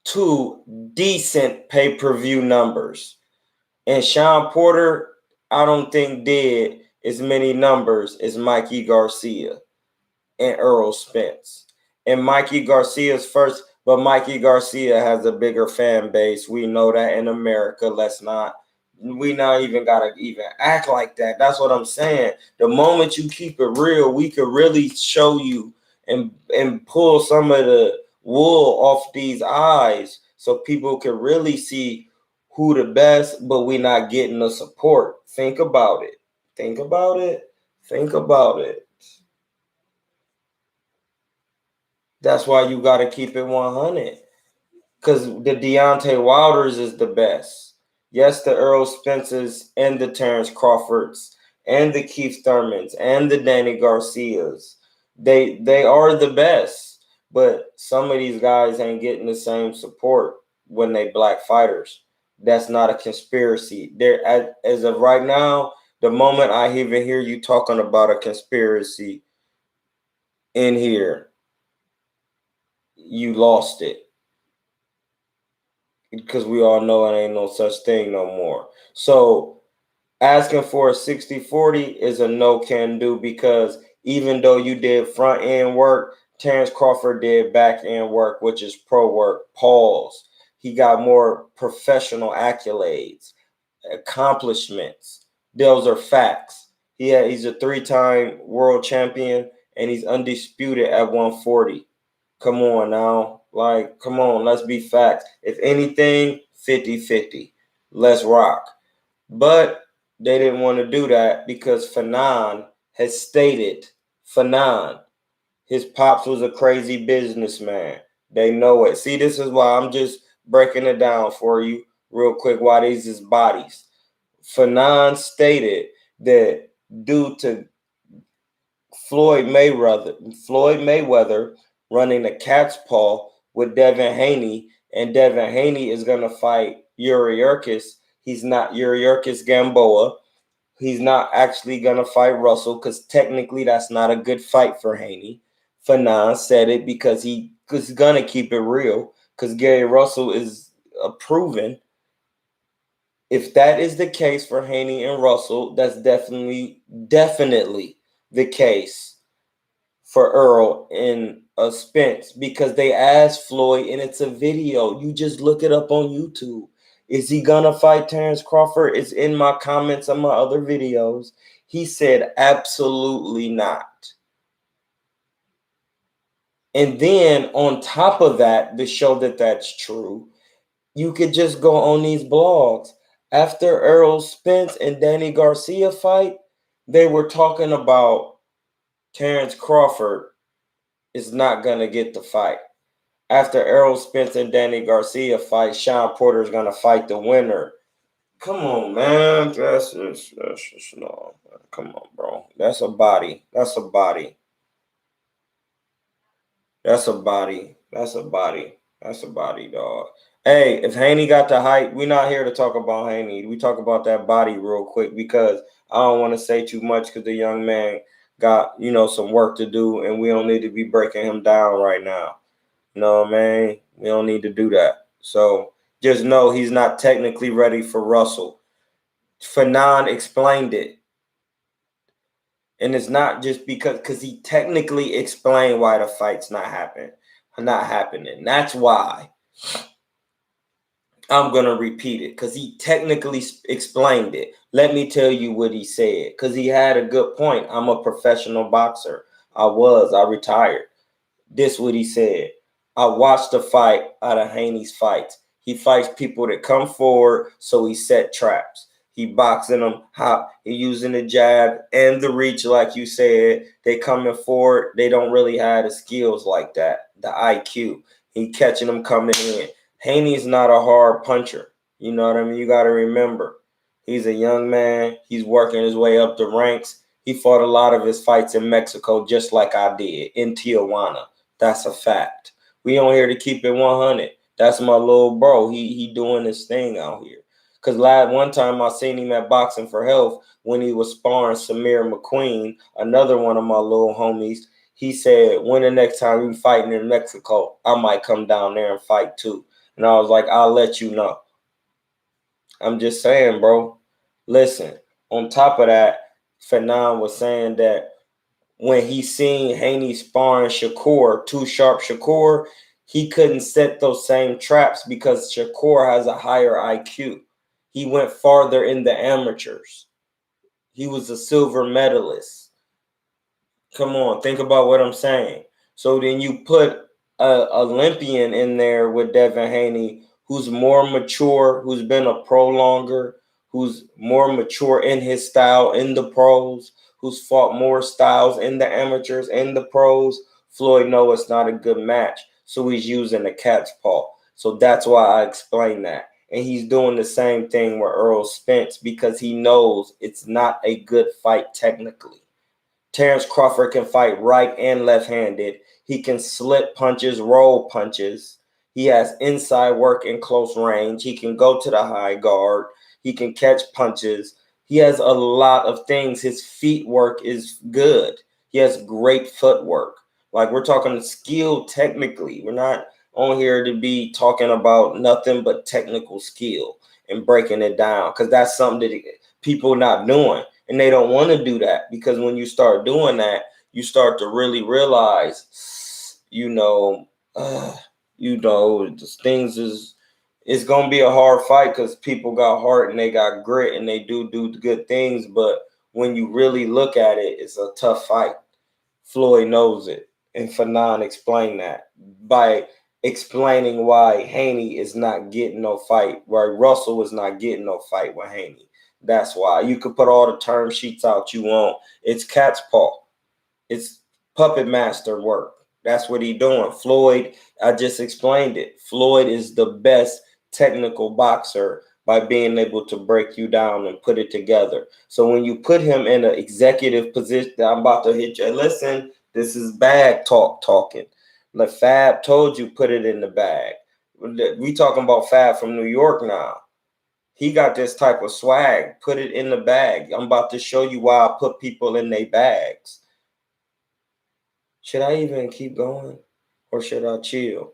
2 decent pay-per-view numbers. And Sean Porter, I don't think, did as many numbers as Mikey Garcia and Earl Spence. And Mikey Garcia has a bigger fan base. We know that in America. We not even gotta even act like that. That's what I'm saying. The moment you keep it real, we could really show you and pull some of the wool off these eyes so people can really see who the best, but we not getting the support. Think about it. Think about it. Think about it. That's why you got to keep it 100. Because the Deontay Wilders is the best. Yes, the Earl Spencers and the Terrence Crawfords and the Keith Thurmans and the Danny Garcias. They are the best. But some of these guys ain't getting the same support when they black fighters. That's not a conspiracy. As of right now, the moment I even hear you talking about a conspiracy in here, you lost it. Because we all know it ain't no such thing no more. So asking for a 60-40 is a no can do, because even though you did front end work, Terrence Crawford did back end work, which is pro work. Pause. He got more professional accolades, accomplishments. Those are facts. He's a 3-time world champion and he's undisputed at 140. Come on now. Like, come on, let's be facts. If anything, 50-50. Let's rock. But they didn't want to do that because Fanon has stated, his pops was a crazy businessman. They know it. See, this is why I'm just breaking it down for you real quick, why these is bodies. Fanon stated that due to Floyd Mayweather running a cat's paw with Devin Haney, and Devin Haney is going to fight Yuriorkis. He's not Yuriorkis Gamboa. He's not actually going to fight Russell, because technically that's not a good fight for Haney. Fanon said it because he's gonna keep it real. Because Gary Russell is proven. If that is the case for Haney and Russell, that's definitely the case for Earl and Spence, because they asked Floyd, and it's a video. You just look it up on YouTube. Is he gonna fight Terrence Crawford? It's in my comments on my other videos. He said absolutely not. And then on top of that, to show that that's true, you could just go on these blogs. After Errol Spence and Danny Garcia fight, they were talking about Terrence Crawford is not going to get the fight. After Errol Spence and Danny Garcia fight, Sean Porter is going to fight the winner. Come on, man. That's just no. Come on, bro. That's a body. That's a body. That's a body. That's a body. That's a body, dog. Hey, if Haney got the height, we're not here to talk about Haney. We talk about that body real quick, because I don't want to say too much, because the young man got, some work to do, and we don't need to be breaking him down right now. No, man, we don't need to do that. So just know he's not technically ready for Russell. Fanon explained it. And it's not just because he technically explained why the fight's not happening. That's why I'm going to repeat it, because he technically explained it. Let me tell you what he said, because he had a good point. I'm a professional boxer. I retired. This what he said. I watched the fight out of Haney's fights. He fights people that come forward, so he set traps. He boxing them hot. He using the jab and the reach, like you said. They coming forward. They don't really have the skills like that, the IQ. He catching them coming in. Haney's not a hard puncher. You know what I mean? You got to remember, he's a young man. He's working his way up the ranks. He fought a lot of his fights in Mexico, just like I did in Tijuana. That's a fact. We on here to keep it 100. That's my little bro. He doing his thing out here. Because one time I seen him at Boxing for Health when he was sparring Samir McQueen, another one of my little homies. He said, when the next time we fighting in Mexico, I might come down there and fight too. And I was like, I'll let you know. I'm just saying, bro. Listen, on top of that, Fanon was saying that when he seen Haney sparring Shakur, Too Sharp Shakur, he couldn't set those same traps because Shakur has a higher IQ. He went farther in the amateurs. He was a silver medalist. Come on, think about what I'm saying. So then you put a Olympian in there with Devin Haney, who's more mature, who's been a pro longer, who's more mature in his style in the pros, who's fought more styles in the amateurs and the pros. Floyd knows it's not a good match, so he's using the cat's paw. So that's why I explained that. And he's doing the same thing with Earl Spence, because he knows it's not a good fight technically. Terrence Crawford can fight right and left-handed. He can slip punches, roll punches. He has inside work in close range. He can go to the high guard. He can catch punches. He has a lot of things. His feet work is good. He has great footwork. Like, we're talking skill technically. We're not on here to be talking about nothing but technical skill and breaking it down, because that's something that people not doing. And they don't want to do that, because when you start doing that, you start to really realize, things is, it's going to be a hard fight, because people got heart and they got grit and they do good things. But when you really look at it, it's a tough fight. Floyd knows it. And Fanon explained that by explaining why Haney is not getting no fight, why Russell is not getting no fight with Haney. That's why. You could put all the term sheets out you want. It's cat's paw. It's puppet master work. That's what he doing. Floyd, I just explained it. Floyd is the best technical boxer by being able to break you down and put it together. So when you put him in an executive position, I'm about to hit you. Listen, this is bag talking. Like Fab told you, put it in the bag. We talking about Fab from New York now. He got this type of swag. Put it in the bag. I'm about to show you why I put people in their bags. Should I even keep going or should I chill?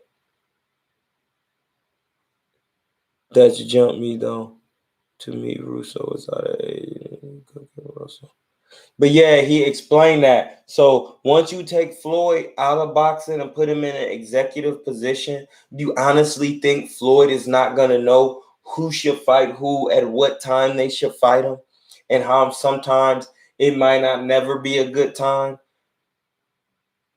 That's jumped me though. To me, Russo is out of age. But yeah, he explained that. So once you take Floyd out of boxing and put him in an executive position, you honestly think Floyd is not going to know who should fight who at what time they should fight him, and how sometimes it might not never be a good time,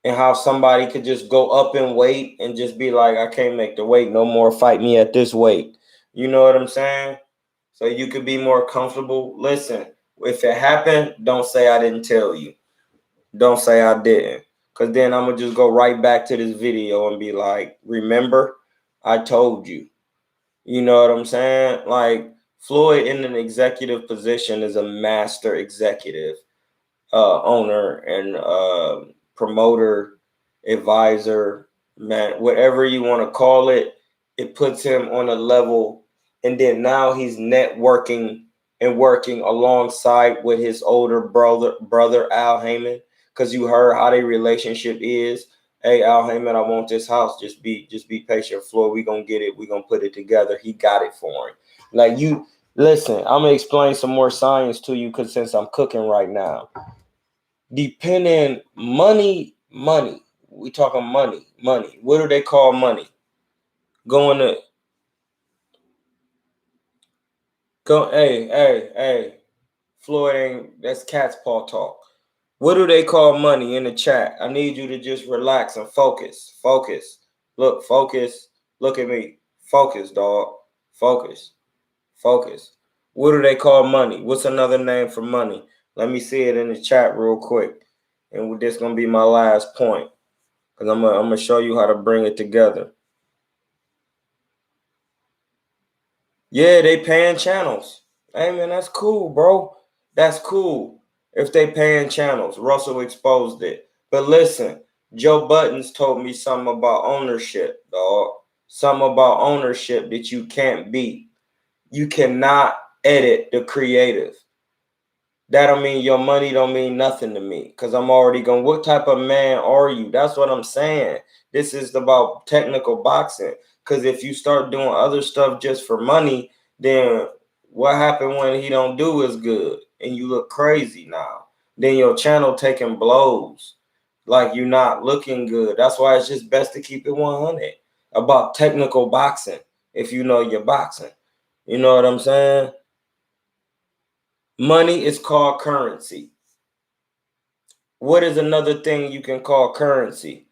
and how somebody could just go up in weight and just be like, I can't make the weight no more, fight me at this weight. You know what I'm saying? So you could be more comfortable. Listen, if it happened, don't say I didn't tell you. Don't say I didn't. Because then I'm going to just go right back to this video and be like, remember, I told you. You know what I'm saying? Like, Floyd in an executive position is a master executive, owner, and promoter, advisor, man, whatever you want to call it. It puts him on a level, and then now he's networking and working alongside with his older brother Al Heyman, because you heard how their relationship is. Hey, Al Heyman, I want this house. Just be patient, Floyd. We gonna get it. We gonna put it together. He got it for him. Like, you listen, I'm gonna explain some more science to you, because since I'm cooking right now, depending money, we talking money. What do they call money? Going to go. Hey. Floyd ain't. That's cat's paw talk. What do they call money in the chat? I need you to just relax and focus. Focus. Look, focus. Look at me. Focus, dog. Focus. Focus. What do they call money? What's another name for money? Let me see it in the chat real quick. And this gonna be my last point, because I'm gonna show you how to bring it together. Yeah, they paying channels. Hey man, that's cool, bro. That's cool. If they paying channels, Russell exposed it. But listen, Joe Buttons told me something about ownership, dog. Something about ownership that you can't beat. You cannot edit the creative. That don't mean your money don't mean nothing to me, because I'm already going, what type of man are you? That's what I'm saying. This is about technical boxing. Because if you start doing other stuff just for money, then what happened when he don't do as good and you look crazy now? Then your channel taking blows. Like, you're not looking good. That's why it's just best to keep it 100 about technical boxing if you know your boxing. You know what I'm saying? Money is called currency. What is another thing you can call currency?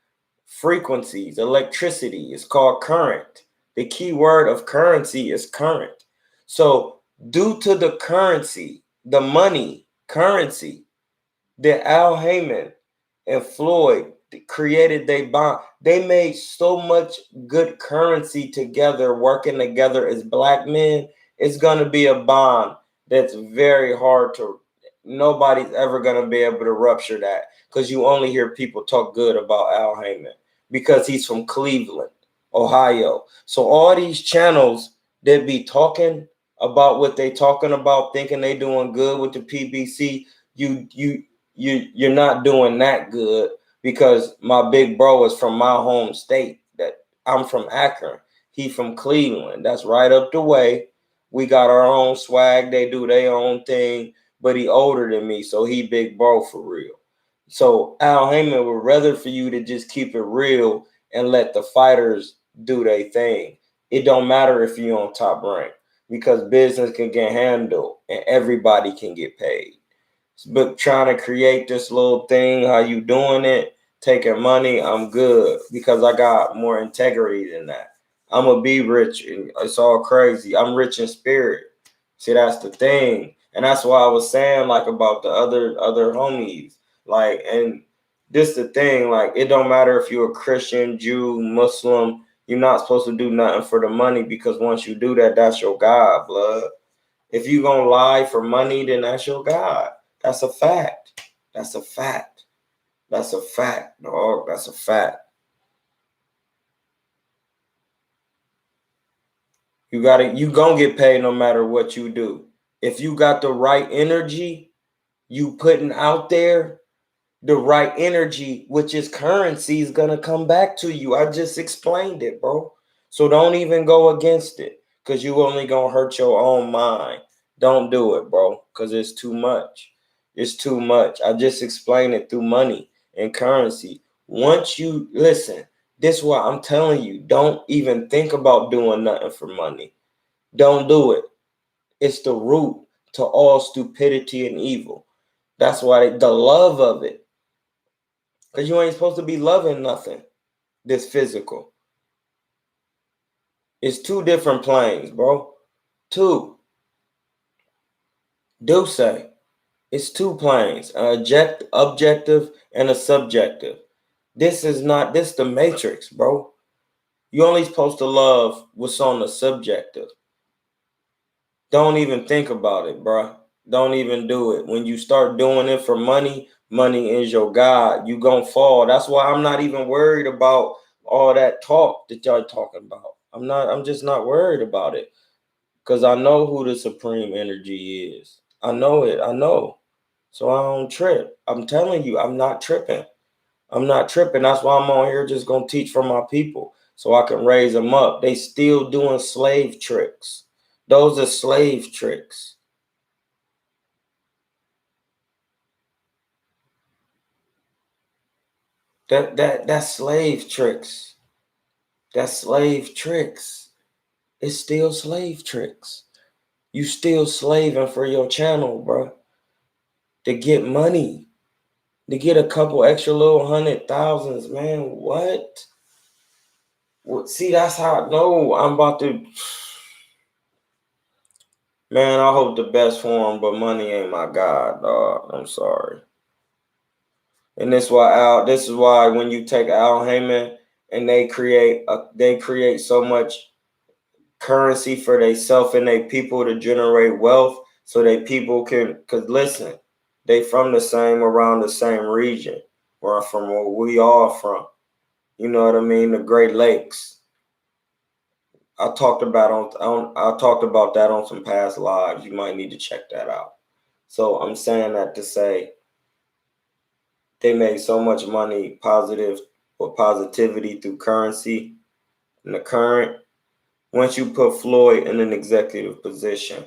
Frequencies, electricity is called current. The key word of currency is current. So, due to the currency, the money, currency, that Al Heyman and Floyd created, they bond. They made so much good currency together, working together as black men. It's going to be a bond that's very hard to, nobody's ever going to be able to rupture that, because you only hear people talk good about Al Heyman because he's from Cleveland, Ohio. So all these channels that be talking about what they talking about, thinking they doing good with the PBC, you're not doing that good, because my big bro is from my home state. That I'm from Akron. He from Cleveland. That's right up the way. We got our own swag. They do their own thing, but he older than me, so he big bro for real. So Al Heyman would rather for you to just keep it real and let the fighters do their thing. It don't matter if you're on top rank, because business can get handled and everybody can get paid. But trying to create this little thing, how you doing it, taking money, I'm good, because I got more integrity than that. I'm gonna be rich, and it's all crazy. I'm rich in spirit. See, that's the thing, and that's why I was saying, like, about the other homies, like, and this the thing, like, it don't matter if you're a Christian, Jew, Muslim. You're not supposed to do nothing for the money, because once you do that, that's your God, blood. If you gonna lie for money, then that's your God. That's a fact. That's a fact. That's a fact, dog. That's a fact. You gonna get paid no matter what you do. If you got the right energy you putting out there, the right energy, which is currency, is going to come back to you. I just explained it, bro. So don't even go against it, because you only going to hurt your own mind. Don't do it, bro, because it's too much. It's too much. I just explained it through money and currency. Once you listen, this is why I'm telling you, don't even think about doing nothing for money. Don't do it. It's the root to all stupidity and evil. That's why the love of it. Because you ain't supposed to be loving nothing this physical. It's two different planes, bro. Two. Do say. It's two planes. An objective and a subjective. This is not, this the matrix, bro. You only supposed to love what's on the subjective. Don't even think about it, bro. Don't even do it. When you start doing it for money, money is your God. You gonna fall. That's why I'm not even worried about all that talk that y'all talking about. I'm just not worried about it. Because I know who the supreme energy is. I know it. I know. So I don't trip. I'm telling you, I'm not tripping. I'm not tripping. That's why I'm on here just gonna teach for my people so I can raise them up. They still doing slave tricks. Those are slave tricks. That's slave tricks. That's slave tricks. It's still slave tricks. You still slaving for your channel, bro. To get money. To get a couple extra little 100,000s, man. What? See, that's how I know I'm about to. Man, I hope the best for him, but money ain't my God, dog. I'm sorry. And this is why when you take Al Heyman and they create so much currency for themselves and they people to generate wealth so they people can, because listen, they from the same, around the same region where we all from. You know what I mean? The Great Lakes. I talked about that on some past lives. You might need to check that out. So I'm saying that to say they made so much money positivity through currency in the current. Once you put Floyd in an executive position,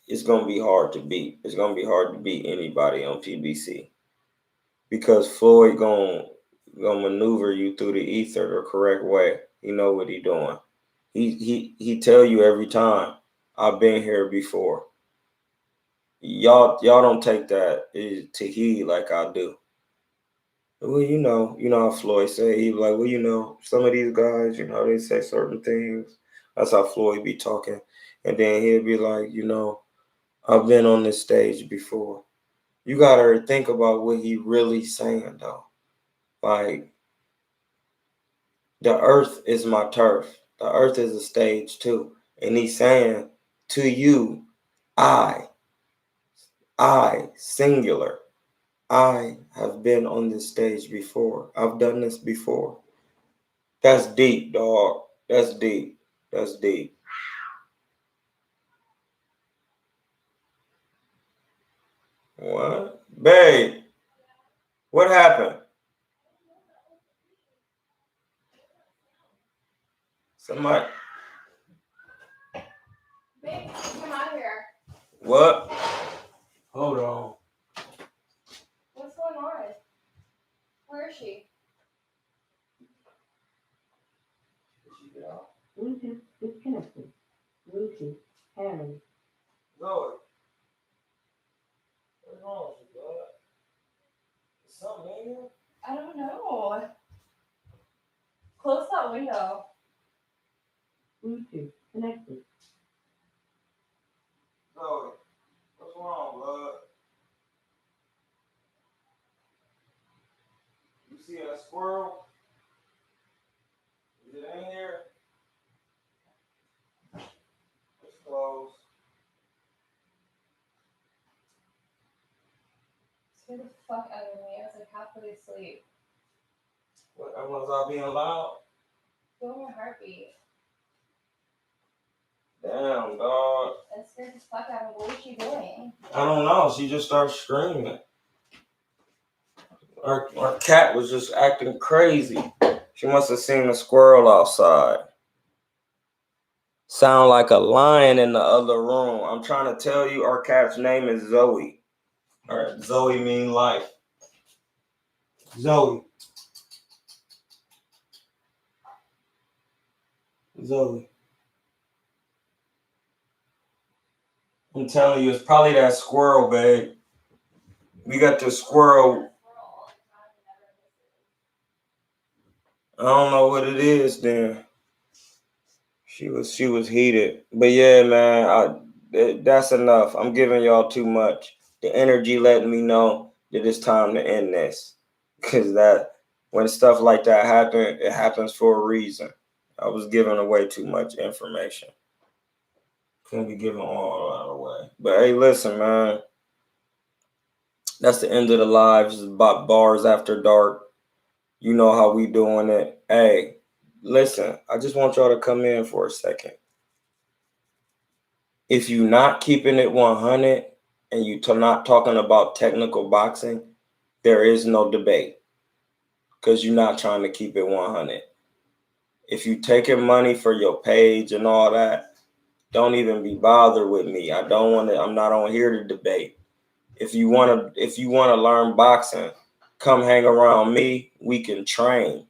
it's gonna be hard to beat. It's gonna be hard to beat anybody on PBC because Floyd gonna maneuver you through the ether the correct way. He know what he doing. He tell you every time. I've been here before. Y'all don't take that to heed like I do. Well, you know how Floyd say, he like, well, some of these guys, they say certain things. That's how Floyd be talking, and then he'll be like, I've been on this stage before. You gotta think about what he really saying though. Like, the earth is my turf. The earth is a stage too, and he's saying to you, I singular. I have been on this stage before. I've done this before. That's deep, dog. That's deep. That's deep. What? Babe, what happened? Somebody. Babe, come out here. What? Hold on. What's going on? Where is she? Did she get out? Bluetooth disconnected. Bluetooth pairing. Zoe. What's wrong with you, bud? Is something in here? I don't know. Close that window. Bluetooth connected. Zoe, what's wrong, bud? You see a squirrel? Is it in here? It's closed. Scared the fuck out of me. I was like halfway asleep. What? Everyone's all being loud? Feel my heartbeat. Damn, dog. That scared the fuck out of me. What was she doing? I don't know. She just started screaming. Our cat was just acting crazy. She must have seen a squirrel outside. Sound like a lion in the other room. I'm trying to tell you, our cat's name is Zoe. All right, Zoe mean life. Zoe. Zoe. I'm telling you, it's probably that squirrel, babe. We got the squirrel. I don't know what it is then. She was heated. But yeah, man, that's enough. I'm giving y'all too much. The energy letting me know that it's time to end this. Cause that when stuff like that happen, it happens for a reason. I was giving away too much information. Couldn't be giving all that away. But hey, listen, man. That's the end of the live. It's about bars after dark. You know how we doing it. Hey, listen, I just want y'all to come in for a second. If you're not keeping it 100 and you're not talking about technical boxing, there is no debate because you're not trying to keep it 100. If you taking money for your page and all that, don't even be bothered with me. I'm not on here to debate. If you want to learn boxing, come hang around me. We can train.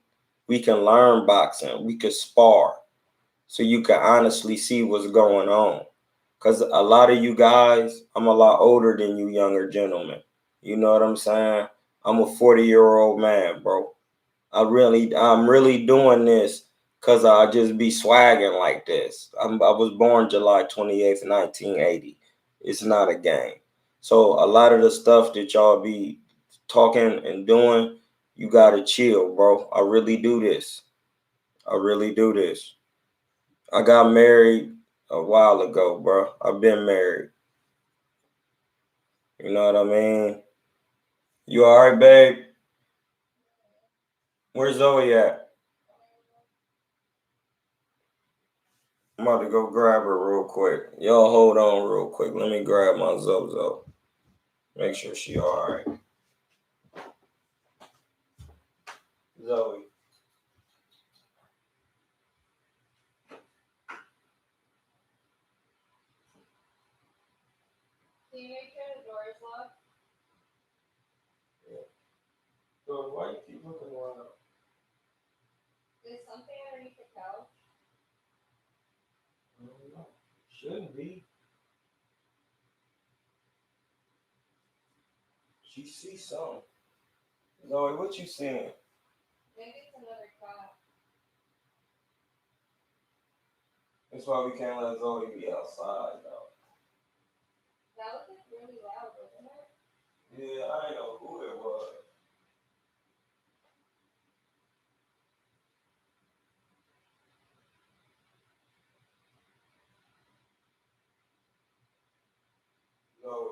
We can learn boxing. We can spar so you can honestly see what's going on. Because a lot of you guys, I'm a lot older than you younger gentlemen. You know what I'm saying? I'm a 40-year-old man, bro. I'm really doing this because I just be swagging like this. I was born July 28th, 1980. It's not a game. So a lot of the stuff that y'all be talking and doing, you got to chill, bro. I really do this. I really do this. I got married a while ago, bro. I've been married. You know what I mean? You all right, babe? Where's Zoe at? I'm about to go grab her real quick. Y'all hold on real quick. Let me grab my Zozo. Make sure she all right. Zoe. Can you make sure the door is locked? Yeah. So why you keep looking around? Is something underneath the couch? I don't know. Shouldn't be. She sees something. Zoe, what you seeing? Maybe it's another cop. That's why we can't let Zoe be outside, though. That was like really loud, wasn't it? Yeah, I didn't know who it was. Zoe.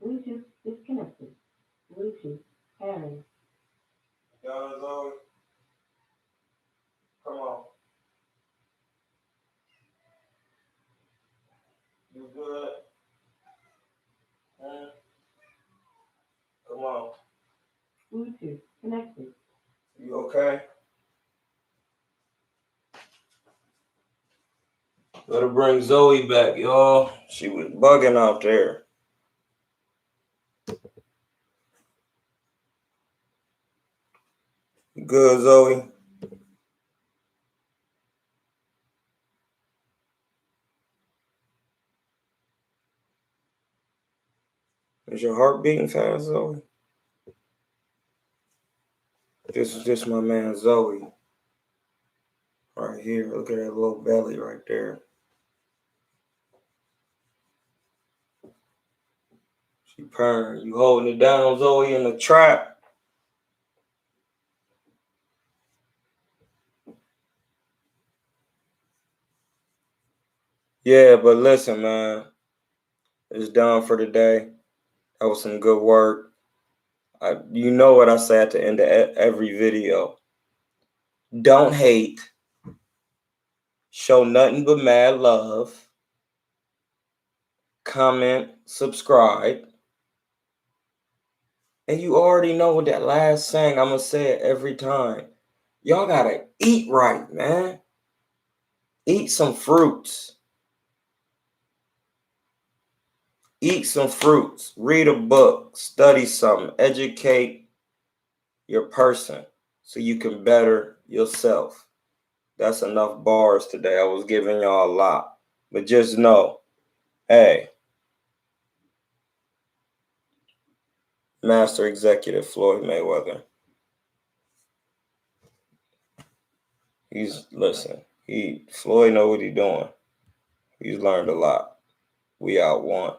Bluetooth disconnected. Bluetooth pairing. Donna, Zoe. Come on. You good? Huh? Come on. Bluetooth connected. You okay? Gotta bring Zoe back, y'all. She was bugging out there. You good, Zoe? Is your heart beating fast, Zoe? This is just my man Zoe. Right here. Look at that little belly right there. She purring. You holding it down, Zoe, in the trap. Yeah, but listen, man. It's done for today. That was some good work. You know what I say at the end of every video. Don't hate. Show nothing but mad love. Comment, subscribe. And you already know what that last saying, I'm going to say it every time. Y'all got to eat right, man. Eat some fruits. Eat some fruits. Read a book. Study something. Educate your person so you can better yourself. That's enough bars today. I was giving y'all a lot. But just know, hey, Master Executive Floyd Mayweather. Floyd know what he's doing. He's learned a lot. We out one.